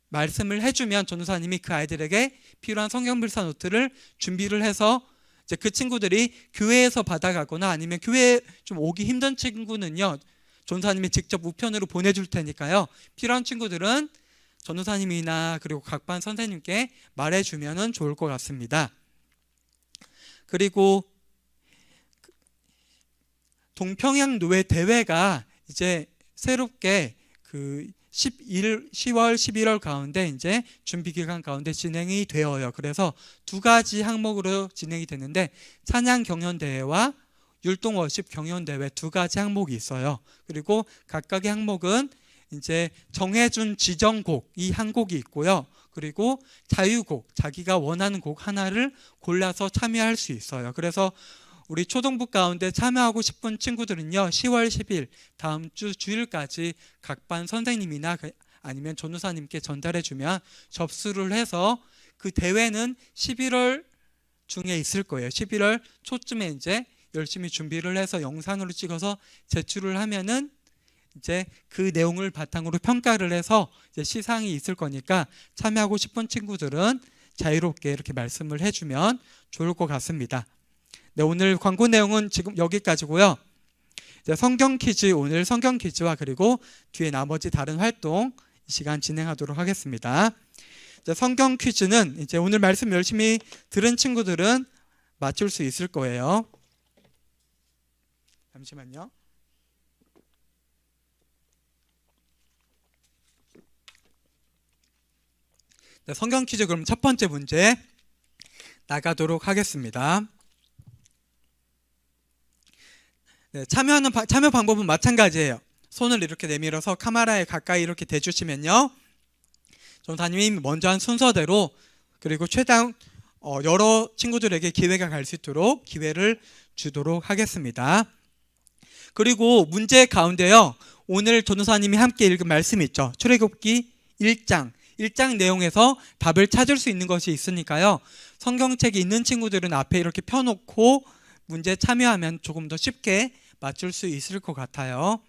말씀을 해주면 전도사님이 그 아이들에게 필요한 성경필사 노트를 준비를 해서 이제 그 친구들이 교회에서 받아가거나 아니면 교회에 좀 오기 힘든 친구는요, 전도사님이 직접 우편으로 보내줄 테니까요. 필요한 친구들은 전도사님이나 그리고 각 반 선생님께 말해주면 좋을 것 같습니다. 그리고 동평양 노회 대회가 이제 새롭게 10월, 11월 가운데 이제 준비 기간 가운데 진행이 되어요. 그래서 두 가지 항목으로 진행이 되는데 찬양 경연 대회와 율동 워십 경연 대회 두 가지 항목이 있어요. 그리고 각각의 항목은 이제 정해준 지정곡 한 곡이 있고요. 그리고 자유곡, 자기가 원하는 곡 하나를 골라서 참여할 수 있어요. 그래서 우리 초등부 가운데 참여하고 싶은 친구들은요, 10월 10일 다음 주 주일까지 각 반 선생님이나 아니면 전도사님께 전달해 주면 접수를 해서 그 대회는 11월 중에 있을 거예요. 11월 초쯤에 이제 열심히 준비를 해서 영상으로 찍어서 제출을 하면은 이제 그 내용을 바탕으로 평가를 해서 이제 시상이 있을 거니까 참여하고 싶은 친구들은 자유롭게 이렇게 말씀을 해주면 좋을 것 같습니다. 네, 오늘 광고 내용은 지금 여기까지고요. 이제 성경 퀴즈, 오늘 성경 퀴즈와 그리고 뒤에 나머지 다른 활동 이 시간 진행하도록 하겠습니다. 이제 성경 퀴즈는 이제 오늘 말씀 열심히 들은 친구들은 맞출 수 있을 거예요. 잠시만요. 네, 성경 퀴즈 그럼 첫 번째 문제 나가도록 하겠습니다. 네, 참여 방법은 마찬가지예요. 손을 이렇게 내밀어서 카메라에 가까이 이렇게 대주시면요, 전사님이 먼저 한 순서대로, 그리고 최대한 여러 친구들에게 기회가 갈 수 있도록 기회를 주도록 하겠습니다. 그리고 문제 가운데요, 오늘 전도사님이 함께 읽은 말씀이 있죠. 출애굽기 1장 내용에서 답을 찾을 수 있는 것이 있으니까요, 성경책이 있는 친구들은 앞에 이렇게 펴놓고 문제 참여하면 조금 더 쉽게 맞출 수 있을 것 같아요.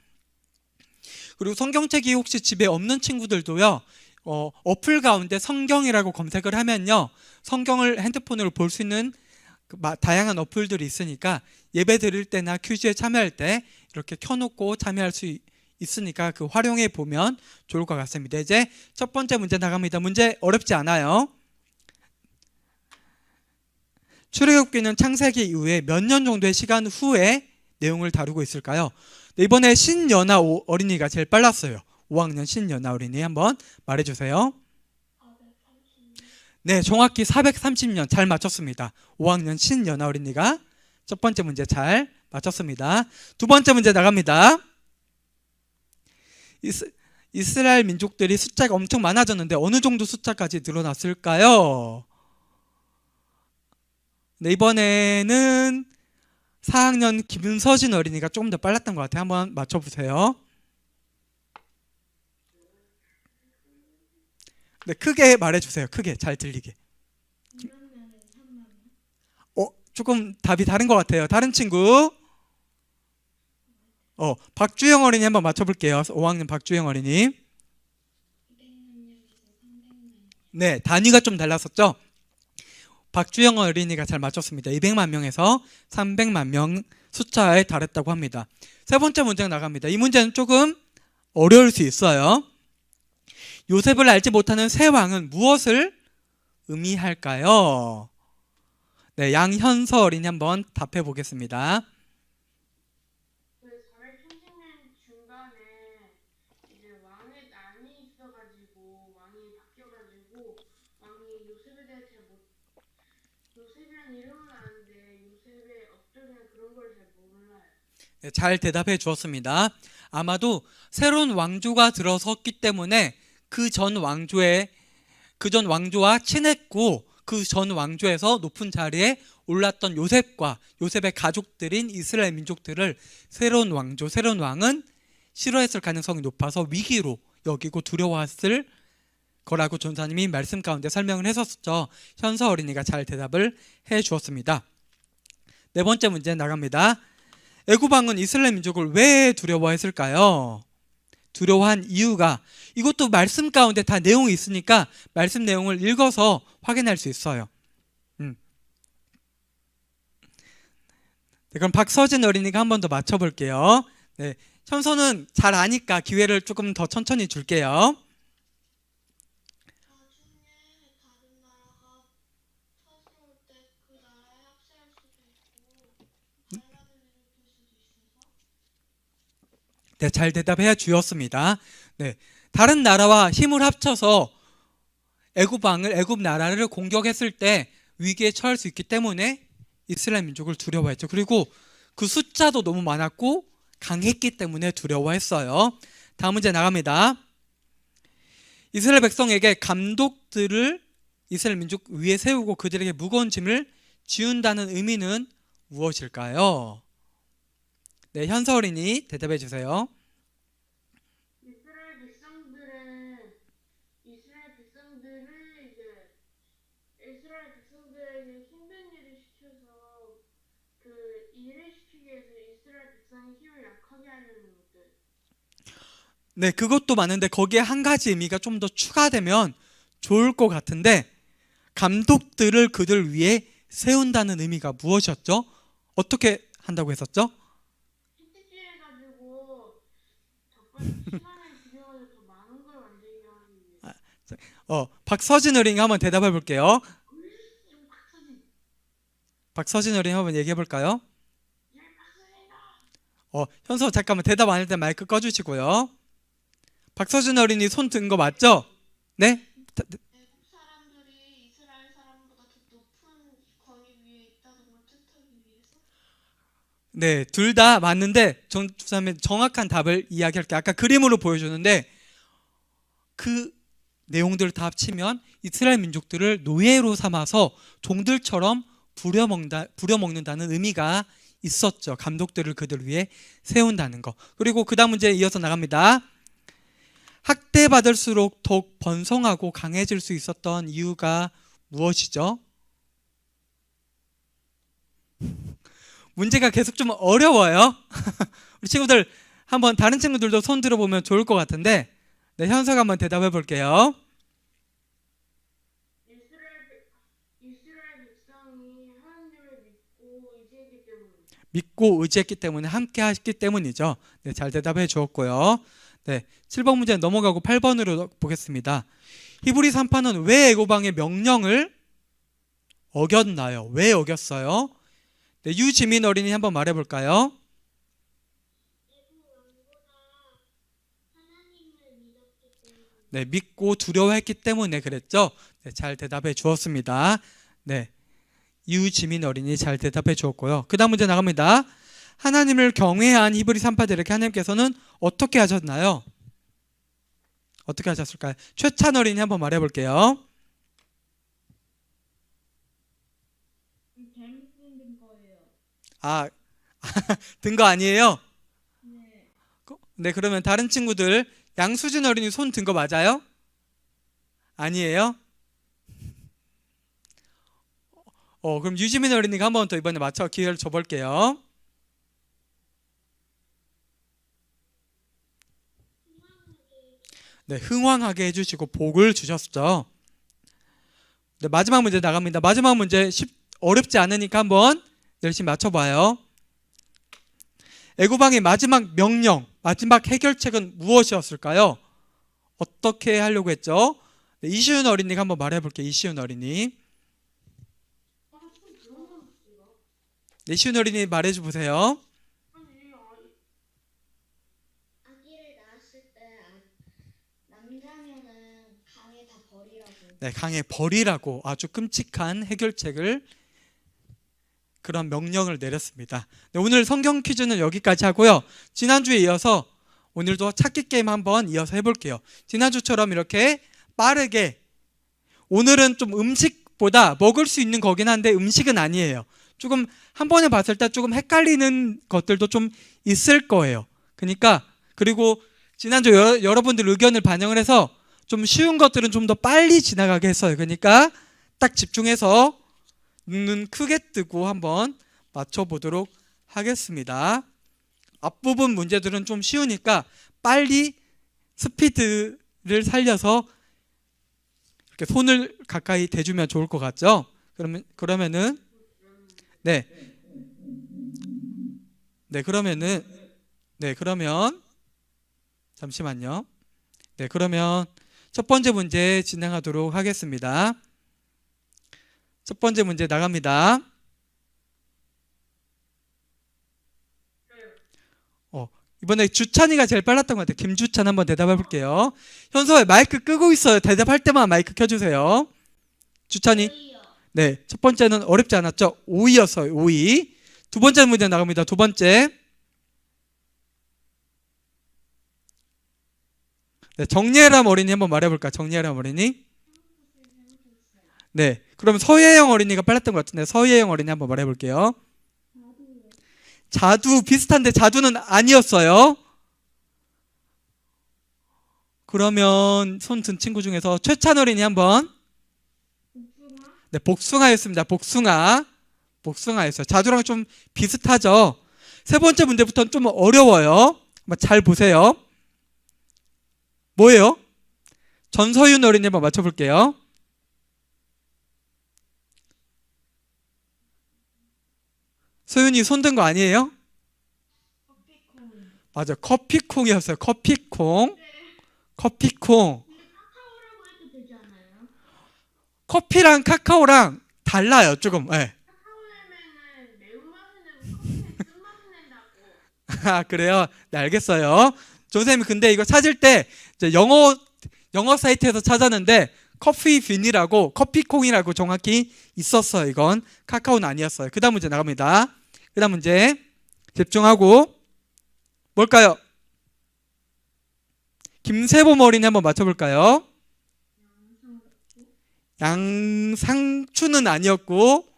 그리고 성경책이 혹시 집에 없는 친구들도요, 어플 가운데 성경이라고 검색을 하면요, 성경을 핸드폰으로 볼 수 있는 다양한 어플들이 있으니까 예배 드릴 때나 퀴즈에 참여할 때 이렇게 켜놓고 참여할 수 있으니까 그 활용해 보면 좋을 것 같습니다. 이제 첫 번째 문제 나갑니다. 문제 어렵지 않아요. 출애굽기는 창세기 이후에 몇 년 정도의 시간 후에 내용을 다루고 있을까요? 네, 이번에 신연아 어린이가 제일 빨랐어요. 5학년 신연아 어린이 한번 말해주세요. 네, 정확히 430년 잘 맞췄습니다. 5학년 신연아 어린이가 첫 번째 문제 잘 맞췄습니다. 두 번째 문제 나갑니다. 이스라엘 민족들이 숫자가 엄청 많아졌는데 어느 정도 숫자까지 늘어났을까요? 네, 이번에는 4학년 김서진 어린이가 조금 더 빨랐던 것 같아요. 한번 맞춰보세요. 네, 크게 말해주세요. 크게 잘 들리게. 조금 답이 다른 것 같아요. 다른 친구. 박주영 어린이 한번 맞춰볼게요. 5학년 박주영 어린이. 네, 단위가 좀 달랐었죠? 박주영 어린이가 잘 맞췄습니다. 200만 명에서 300만 명 숫자에 달했다고 합니다. 세 번째 문제가 나갑니다. 이 문제는 조금 어려울 수 있어요. 요셉을 알지 못하는 새 왕은 무엇을 의미할까요? 네, 양현서 어린이 한번 답해 보겠습니다. 그 430년 중간에 이제 왕의 난이 있어가지고 왕이 바뀌어가지고 왕이 요셉에 대해 요셉이란 이름은 아는데 요셉의 업적이나 그런 걸 잘 몰라요. 네, 잘 대답해 주었습니다. 아마도 새로운 왕조가 들어섰기 때문에 그 전 왕조와 친했고 그 전 왕조에서 높은 자리에 올랐던 요셉과 요셉의 가족들인 이스라엘 민족들을 새로운 왕조, 새로운 왕은 싫어했을 가능성이 높아서 위기로 여기고 두려워했을 거라고 전사님이 말씀 가운데 설명을 했었죠. 현서 어린이가 잘 대답을 해 주었습니다. 네 번째 문제 나갑니다. 애굽 왕은 이스라엘 민족을 왜 두려워했을까요? 두려워한 이유가, 이것도 말씀 가운데 다 내용이 있으니까 말씀 내용을 읽어서 확인할 수 있어요. 네, 그럼 박서진 어린이가 한 번 더 맞춰볼게요. 네, 현서는 잘 아니까 기회를 조금 더 천천히 줄게요. 나중에 다른 나라가 쳐들어올 때 그 나라에 합세할 수도 있고 반란을 일으킬 수도 있어서. 네, 잘 대답해 주었습니다. 네, 다른 나라와 힘을 합쳐서 애굽 나라를 공격했을 때 위기에 처할 수 있기 때문에 이스라엘 민족을 두려워했죠. 그리고 그 숫자도 너무 많았고 강했기 때문에 두려워했어요. 다음 문제 나갑니다. 이스라엘 백성에게 감독들을 이스라엘 민족 위에 세우고 그들에게 무거운 짐을 지운다는 의미는 무엇일까요? 네, 현서 어린이 대답해 주세요. 이스라엘 백성들에게 힘든 일을 시켜서 그 일을 시키기 위해서 이스라엘 백성의 힘을 약하게 하려는 것들. 네, 그것도 많은데 거기에 한 가지 의미가 좀 더 추가되면 좋을 것 같은데, 감독들을 그들 위에 세운다는 의미가 무엇이었죠? 어떻게 한다고 했었죠? PPT 해가지고 적발 시간을 줄여가지고 더 많은 걸 만들게 하기 위해. 박서진 어린이 한번 대답해 볼게요. 지금 박서진. 박서진 어린이 한번 얘기해 볼까요? 예, 박서진이다. 현서 잠깐만 대답 안 할 때 마이크 꺼주시고요. 박서진 어린이 손 든 거 맞죠? 네? 외국 사람들이 이스라엘 사람보다 더 높은 권위 위에 있다는 걸 뜻하기 위해서. 네, 둘 다 맞는데 전주사님 정확한 답을 이야기할게요. 아까 그림으로 보여주는데 그 내용들을 다 합치면 이스라엘 민족들을 노예로 삼아서 종들처럼 부려먹는다는 의미가 있었죠. 감독들을 그들 위해 세운다는 거. 그리고 그 다음 문제 이어서 나갑니다. 학대받을수록 더욱 번성하고 강해질 수 있었던 이유가 무엇이죠? 문제가 계속 좀 어려워요. 우리 친구들 한번 다른 친구들도 손 들어보면 좋을 것 같은데 네, 현서가 한번 대답해 볼게요. 이스라엘 백성이 하나님을 믿고 의지했기 때문에 함께 하셨기 때문이죠. 네, 잘 대답해 주었고요. 네, 7번 문제 넘어가고 8번으로 보겠습니다. 히브리 산파는 왜 애고방의 명령을 어겼나요? 왜 어겼어요? 네, 유지민 어린이 한번 말해 볼까요? 네, 믿고 두려워했기 때문에 그랬죠. 네, 잘 대답해 주었습니다. 네, 유지민 어린이 잘 대답해 주었고요. 그 다음 문제 나갑니다. 하나님을 경외한 히브리 산파들에게 하나님께서는 어떻게 하셨나요? 어떻게 하셨을까요? 최찬 어린이 한번 말해 볼게요. 아, 든 거 아니에요? 네, 그러면 다른 친구들 양수진 어린이 손 든 거 맞아요? 아니에요? 그럼 유지민 어린이가 한번 더 이번에 맞춰 기회를 줘볼게요. 네, 흥왕하게 해주시고 복을 주셨죠. 네, 마지막 문제 나갑니다. 마지막 문제 어렵지 않으니까 한번 열심히 맞춰봐요. 애고방의 마지막 명령, 마지막 해결책은 무엇이었을까요? 어떻게 하려고 했죠? 네, 이시윤 어린이가 한번 말해볼게요. 이시윤 어린이. 네, 이시윤 어린이 말해줘 보세요. 아기를 낳았을 때 남자면은 강에 다 버리라고. 네, 강에 버리라고 아주 끔찍한 해결책을 그런 명령을 내렸습니다. 네, 오늘 성경 퀴즈는 여기까지 하고요. 지난주에 이어서 오늘도 찾기 게임 한번 이어서 해볼게요. 지난주처럼 이렇게 빠르게, 오늘은 좀 음식보다 먹을 수 있는 거긴 한데 음식은 아니에요. 조금 한 번에 봤을 때 조금 헷갈리는 것들도 좀 있을 거예요. 그러니까 그리고 지난주 여러분들 의견을 반영을 해서 좀 쉬운 것들은 좀 더 빨리 지나가게 했어요. 그러니까 딱 집중해서 눈 크게 뜨고 한번 맞춰보도록 하겠습니다. 앞부분 문제들은 좀 쉬우니까 빨리 스피드를 살려서 이렇게 손을 가까이 대주면 좋을 것 같죠? 그러면은 네, 그러면 잠시만요. 네, 그러면 첫 번째 문제 진행하도록 하겠습니다. 첫 번째 문제 나갑니다. 이번에 주찬이가 제일 빨랐던 것 같아요. 김주찬 한번 대답해 볼게요. 현서에 마이크 끄고 있어요. 대답할 때만 마이크 켜주세요. 주찬이. 네, 첫 번째는 어렵지 않았죠? 오이였어요. 오이. 두 번째 문제 나갑니다. 두 번째. 네, 정예람 어린이 한번 말해볼까요? 정예람 어린이. 네, 그럼 서예영 어린이가 빨랐던 것 같은데 서예영 어린이 한번 말해볼게요. 자두 비슷한데 자두는 아니었어요. 그러면 손 든 친구 중에서 최찬 어린이 한번. 네, 복숭아였습니다. 복숭아였어요. 자두랑 좀 비슷하죠. 세 번째 문제부터는 좀 어려워요. 한번 잘 보세요. 뭐예요? 전서윤 어린이 한번 맞춰볼게요. 소윤이 손 든 거 아니에요? 맞아, 커피콩이었어요. 커피콩. 커피랑 카카오랑 달라요, 조금. 예. 카카오 열매는 매운맛을 내고 커피는 쓴맛을 낸다고. 아, 그래요? 네, 알겠어요. 선생님이 근데 이거 찾을 때 이제 영어 사이트에서 찾았는데 커피 빈이라고 커피콩이라고 정확히 있었어요. 이건 카카오는 아니었어요. 그 다음 문제 나갑니다. 그 다음 문제 집중하고 뭘까요? 김세범 어린이 한번 맞춰볼까요? 양상추는 아니었고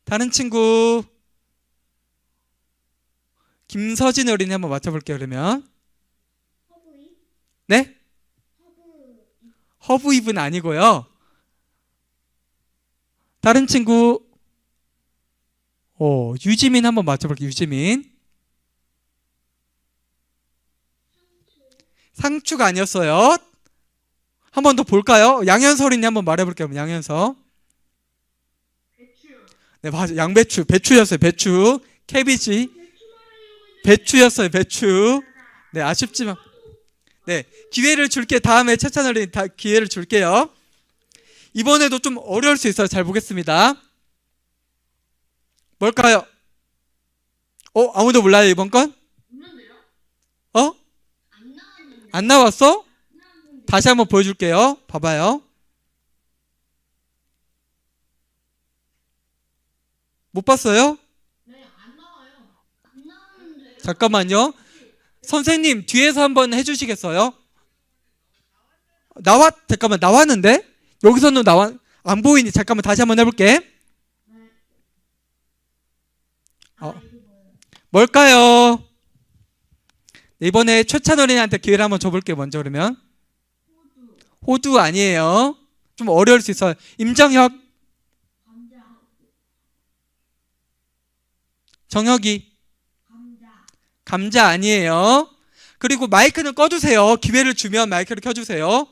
다른 친구 김서진 어린이 한번 맞춰볼게요. 그러면 허브이? 네? 허브 허브입은 아니고요. 다른 친구 유지민 한번 맞춰볼게요. 유지민. 상추가 아니었어요. 한 번 더 볼까요? 양현서 어린이 한번 말해볼게요. 양현서. 배추요. 네, 맞아요. 양배추. 배추였어요. 배추. 캐비지. 배추였어요. 배추. 네, 아쉽지만. 네, 기회를 줄게. 다음에 채찬 어린이 기회를 줄게요. 이번에도 좀 어려울 수 있어요. 잘 보겠습니다. 뭘까요? 아무도 몰라요, 이번 건? 있는데요? 안 나왔는데. 안 나왔어? 안 나왔는데. 다시 한번 보여줄게요. 봐봐요. 못 봤어요? 네, 안 나와요. 안 나왔는데. 잠깐만요. 선생님, 뒤에서 한번 해주시겠어요? 잠깐만, 나왔는데? 여기서는 안 보이니? 잠깐만, 다시 한번 해볼게. 네. 어. 이거 뭐예요? 뭘까요? 이번에 최찬 어린이한테 기회를 한번 줘볼게요. 먼저 그러면. 호두 아니에요. 좀 어려울 수 있어요. 임정혁, 감자. 정혁이. 감자. 감자 아니에요. 그리고 마이크는 꺼주세요. 기회를 주면 마이크를 켜주세요.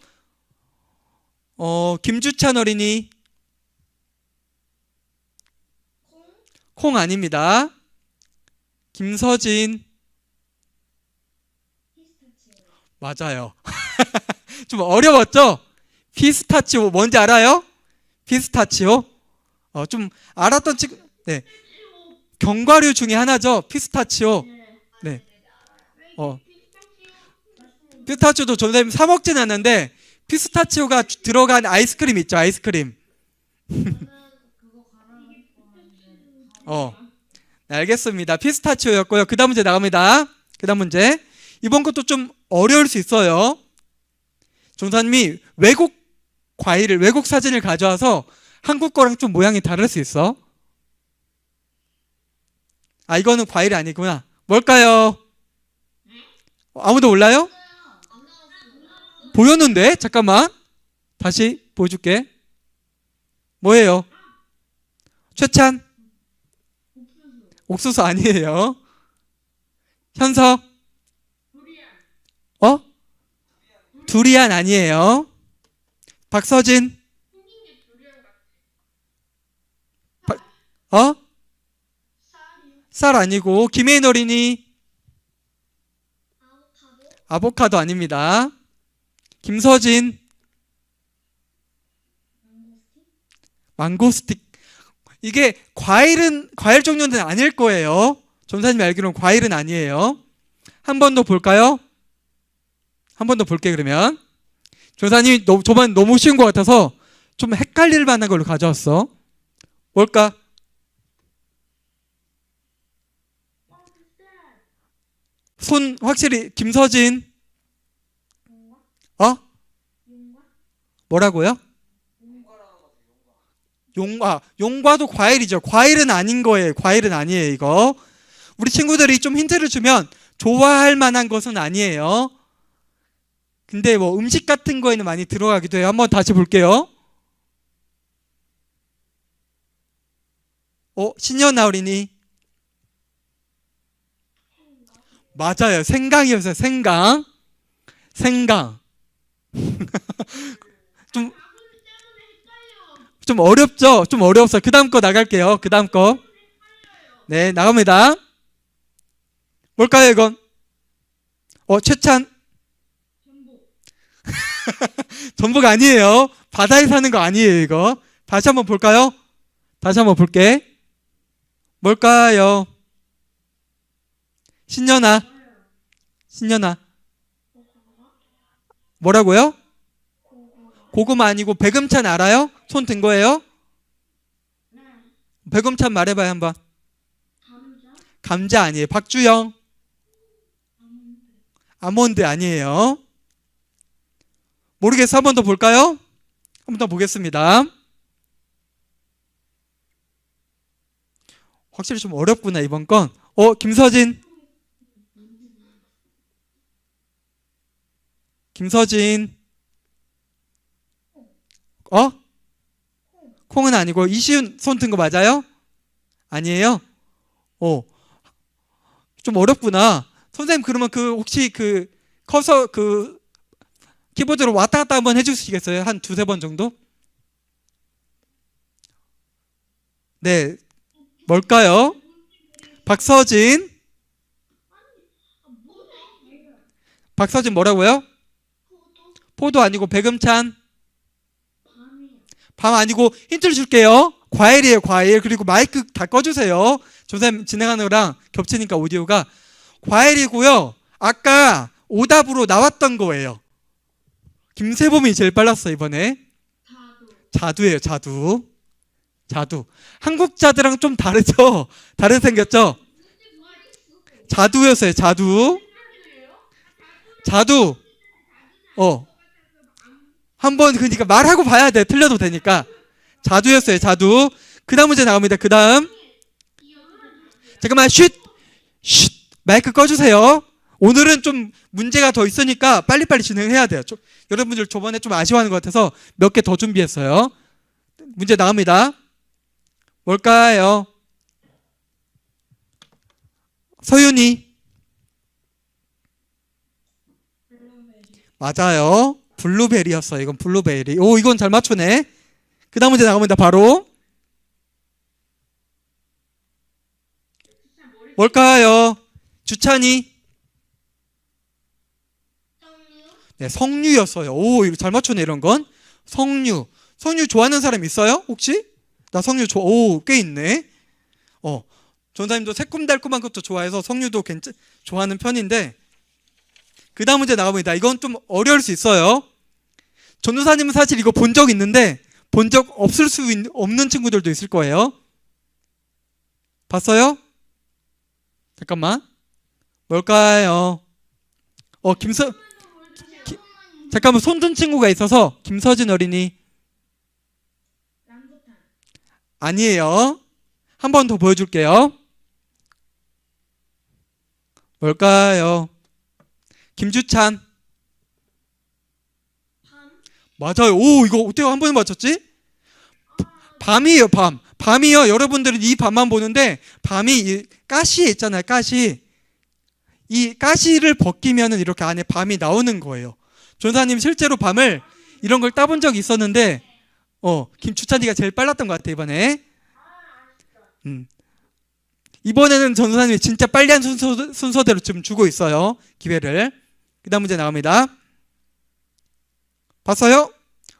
김주찬 어린이. 콩. 콩 아닙니다. 김서진. 피스타치오. 맞아요. 좀 어려웠죠? 피스타치오 뭔지 알아요? 피스타치오. 좀 알았던 친구. 네. 견과류 중에 하나죠. 피스타치오. 네. 피스타치오도 선생님 사 먹진 않는데 피스타치오가 들어간 아이스크림 있죠. 아이스크림. 저는 그거 갈아. 네, 알겠습니다. 피스타치오였고요. 그 다음 문제 나갑니다. 그 다음 문제. 이번 것도 좀 어려울 수 있어요. 종사님이 외국 사진을 가져와서 한국 거랑 좀 모양이 다를 수 있어. 이거는 과일이 아니구나. 뭘까요? 아무도 몰라요? 안 나왔어. 보였는데? 잠깐만. 다시 보여줄게. 뭐예요? 최찬? 옥수수 아니에요. 현서? 두리안. 두리안 아니에요. 박서진? 생긴 게 두리안 같아. 쌀이요. 쌀 아니고 김혜인 어린이? 아보카도. 아보카도 아닙니다. 김서진? 망고스틴. 망고스틱. 이게 과일 종류는 아닐 거예요. 전사님이 알기로는 과일은 아니에요. 한 번 더 볼까요? 한 번 더 볼게요. 그러면 전사님이 저번 너무 쉬운 것 같아서 좀 헷갈릴 만한 걸로 가져왔어. 뭘까? 손 확실히 김서진. 용과. 용과. 뭐라고요? 용과도 과일이죠. 과일은 아닌 거예요. 과일은 아니에요. 이거 우리 친구들이 좀 힌트를 주면 좋아할 만한 것은 아니에요. 근데 뭐 음식 같은 거에는 많이 들어가기도 해요. 한번 다시 볼게요. 신현아 어린이. 맞아요. 생강이었어요. 생강. 좀 어렵죠? 좀 어려웠어요. 그 다음 거 나갈게요. 그 다음 거. 네, 나갑니다. 뭘까요, 이건? 최찬. 전복 아니에요. 바다에 사는 거 아니에요, 이거. 다시 한번 볼까요? 다시 한번 볼게. 뭘까요? 신년아. 신년아. 뭐라고요? 고구마 아니고 배금찬 알아요? 손 든 거예요? 네. 배금찬 말해봐요, 한번. 감자? 감자 아니에요. 박주영. 아몬드 아니에요. 모르겠어. 한 번 더 볼까요? 한 번 더 보겠습니다. 확실히 좀 어렵구나, 이번 건. 김서진. 김서진. 콩은 아니고 이시훈 손 든 거 맞아요? 아니에요? 좀 어렵구나. 선생님 그러면 혹시 커서 키보드로 왔다 갔다 한번 해주시겠어요? 한 두세 번 정도? 네. 뭘까요? 박서진. 박서진 뭐라고요? 포도 아니고 배금찬. 밤 아니고 힌트를 줄게요. 과일이에요, 과일. 그리고 마이크 다 꺼주세요. 선생님 진행하는 거랑 겹치니까 오디오가. 과일이고요. 아까 오답으로 나왔던 거예요. 김세범이 제일 빨랐어, 이번에. 자두예요, 자두. 자두. 한국 자두랑 좀 다르죠? 다르게 생겼죠? 자두였어요, 자두. 자두. 한번 그러니까 말하고 봐야 돼. 틀려도 되니까. 자두였어요, 자두. 그 다음 문제 나옵니다. 그 다음. 잠깐만, 쉿! 마이크 꺼주세요. 오늘은 좀 문제가 더 있으니까 빨리빨리 진행해야 돼요. 여러분들 저번에 좀 아쉬워하는 것 같아서 몇 개 더 준비했어요. 문제 나옵니다. 뭘까요? 서윤이. 맞아요. 블루베리였어요. 이건 블루베리. 오, 이건 잘 맞추네. 그 다음 문제 나옵니다. 바로. 뭘까요? 주찬이. 네, 석류였어요. 오, 이거 잘 맞추네, 이런 건. 석류. 석류 좋아하는 사람 있어요? 혹시? 나 석류 꽤 있네. 전사님도 새콤달콤한 것도 좋아해서 석류도 좋아하는 편인데. 그 다음 문제 나갑니다. 이건 좀 어려울 수 있어요. 전도사님은 사실 이거 본 적 있는데 본 적 없는 친구들도 있을 거예요. 봤어요? 잠깐만. 뭘까요? 잠깐만, 손 든 친구가 있어서 김서진 어린이. 아니에요. 한 번 더 보여줄게요. 뭘까요? 김주찬. 맞아요. 오, 이거 어떻게 한 번에 맞췄지? 밤이에요, 밤. 밤이요. 여러분들은 이 밤만 보는데 밤이 이 가시에 있잖아요, 가시. 이 가시를 벗기면은 이렇게 안에 밤이 나오는 거예요. 전사님 실제로 밤을 이런 걸 따본 적이 있었는데 김주찬이가 제일 빨랐던 것 같아요, 이번에. 이번에는 전사님이 진짜 빨리 한 순서대로 지금 주고 있어요, 기회를. 그 다음 문제 나옵니다. 봤어요?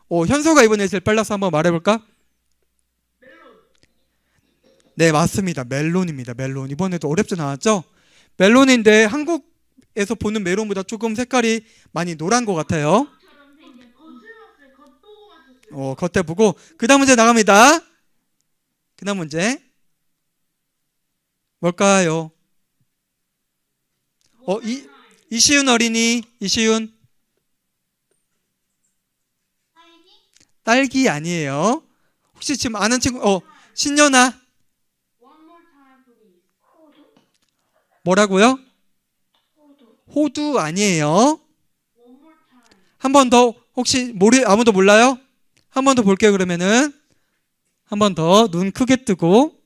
현서가 이번에 제일 빨라서 한번 말해볼까? 네, 맞습니다. 멜론입니다. 멜론. 이번에도 어렵지 않았죠? 멜론인데 한국에서 보는 멜론보다 조금 색깔이 많이 노란 것 같아요. 겉에 보고. 그 다음 문제 나갑니다. 그 다음 문제 뭘까요? 이시윤 어린이. 이시윤. 딸기 아니에요. 혹시 지금 아는 친구 신연아. 뭐라고요? 호두 아니에요. 한 번 더. 혹시 아무도 몰라요? 한 번 더 볼게요. 그러면은 한 번 더 눈 크게 뜨고.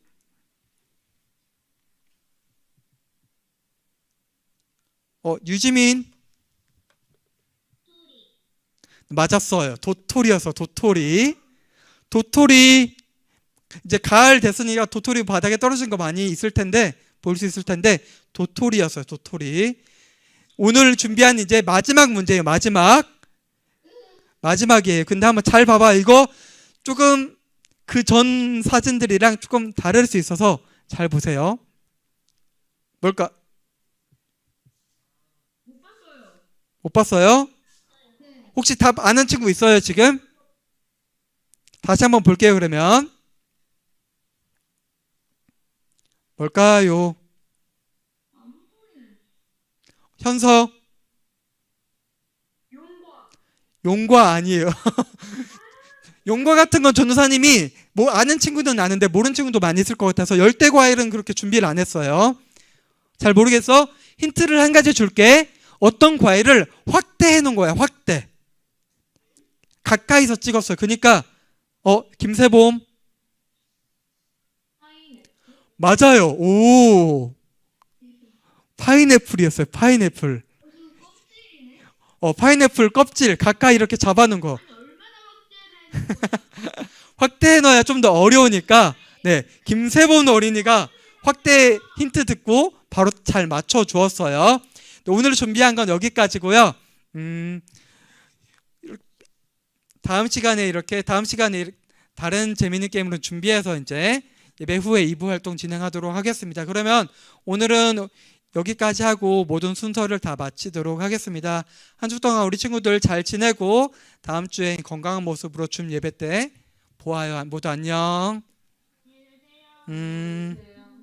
유지민. 맞았어요. 도토리였어. 도토리. 도토리. 이제 가을 됐으니까 도토리 바닥에 떨어진 거 많이 있을 텐데 볼 수 있을 텐데 도토리였어요. 도토리. 오늘 준비한 이제 마지막 문제예요. 마지막. 마지막이에요. 근데 한번 잘 봐봐. 이거 조금 그 전 사진들이랑 조금 다를 수 있어서 잘 보세요. 뭘까? 못 봤어요. 못 봤어요? 네. 혹시 답 아는 친구 있어요, 지금? 다시 한번 볼게요, 그러면. 뭘까요? 안 보이네. 현서, 용과 용과 아니에요. 용과 같은 건 전도사님이 뭐 아는 친구는 아는데 모르는 친구도 많이 있을 것 같아서 열대 과일은 그렇게 준비를 안 했어요. 잘 모르겠어? 힌트를 한 가지 줄게. 어떤 과일을 확대해 놓은 거야, 확대. 가까이서 찍었어요. 그러니까 김세봄 파인애플? 맞아요. 오, 파인애플이었어요. 파인애플. 무슨 껍질이네? 파인애플 껍질 가까이 이렇게 잡아놓은 거. 아니, 얼마나 확대를 확대해 놔야 좀 더 어려우니까 네, 김세본 어린이가 확대 힌트 듣고 바로 잘 맞춰 주었어요. 오늘 준비한 건 여기까지고요. 다음 시간에 다른 재미있는 게임으로 준비해서 이제 예배 후에 2부 활동 진행하도록 하겠습니다. 그러면 오늘은 여기까지 하고 모든 순서를 다 마치도록 하겠습니다. 한 주 동안 우리 친구들 잘 지내고 다음 주에 건강한 모습으로 줌 예배 때 보아요. 모두 안녕. 안녕히 계세요. 음.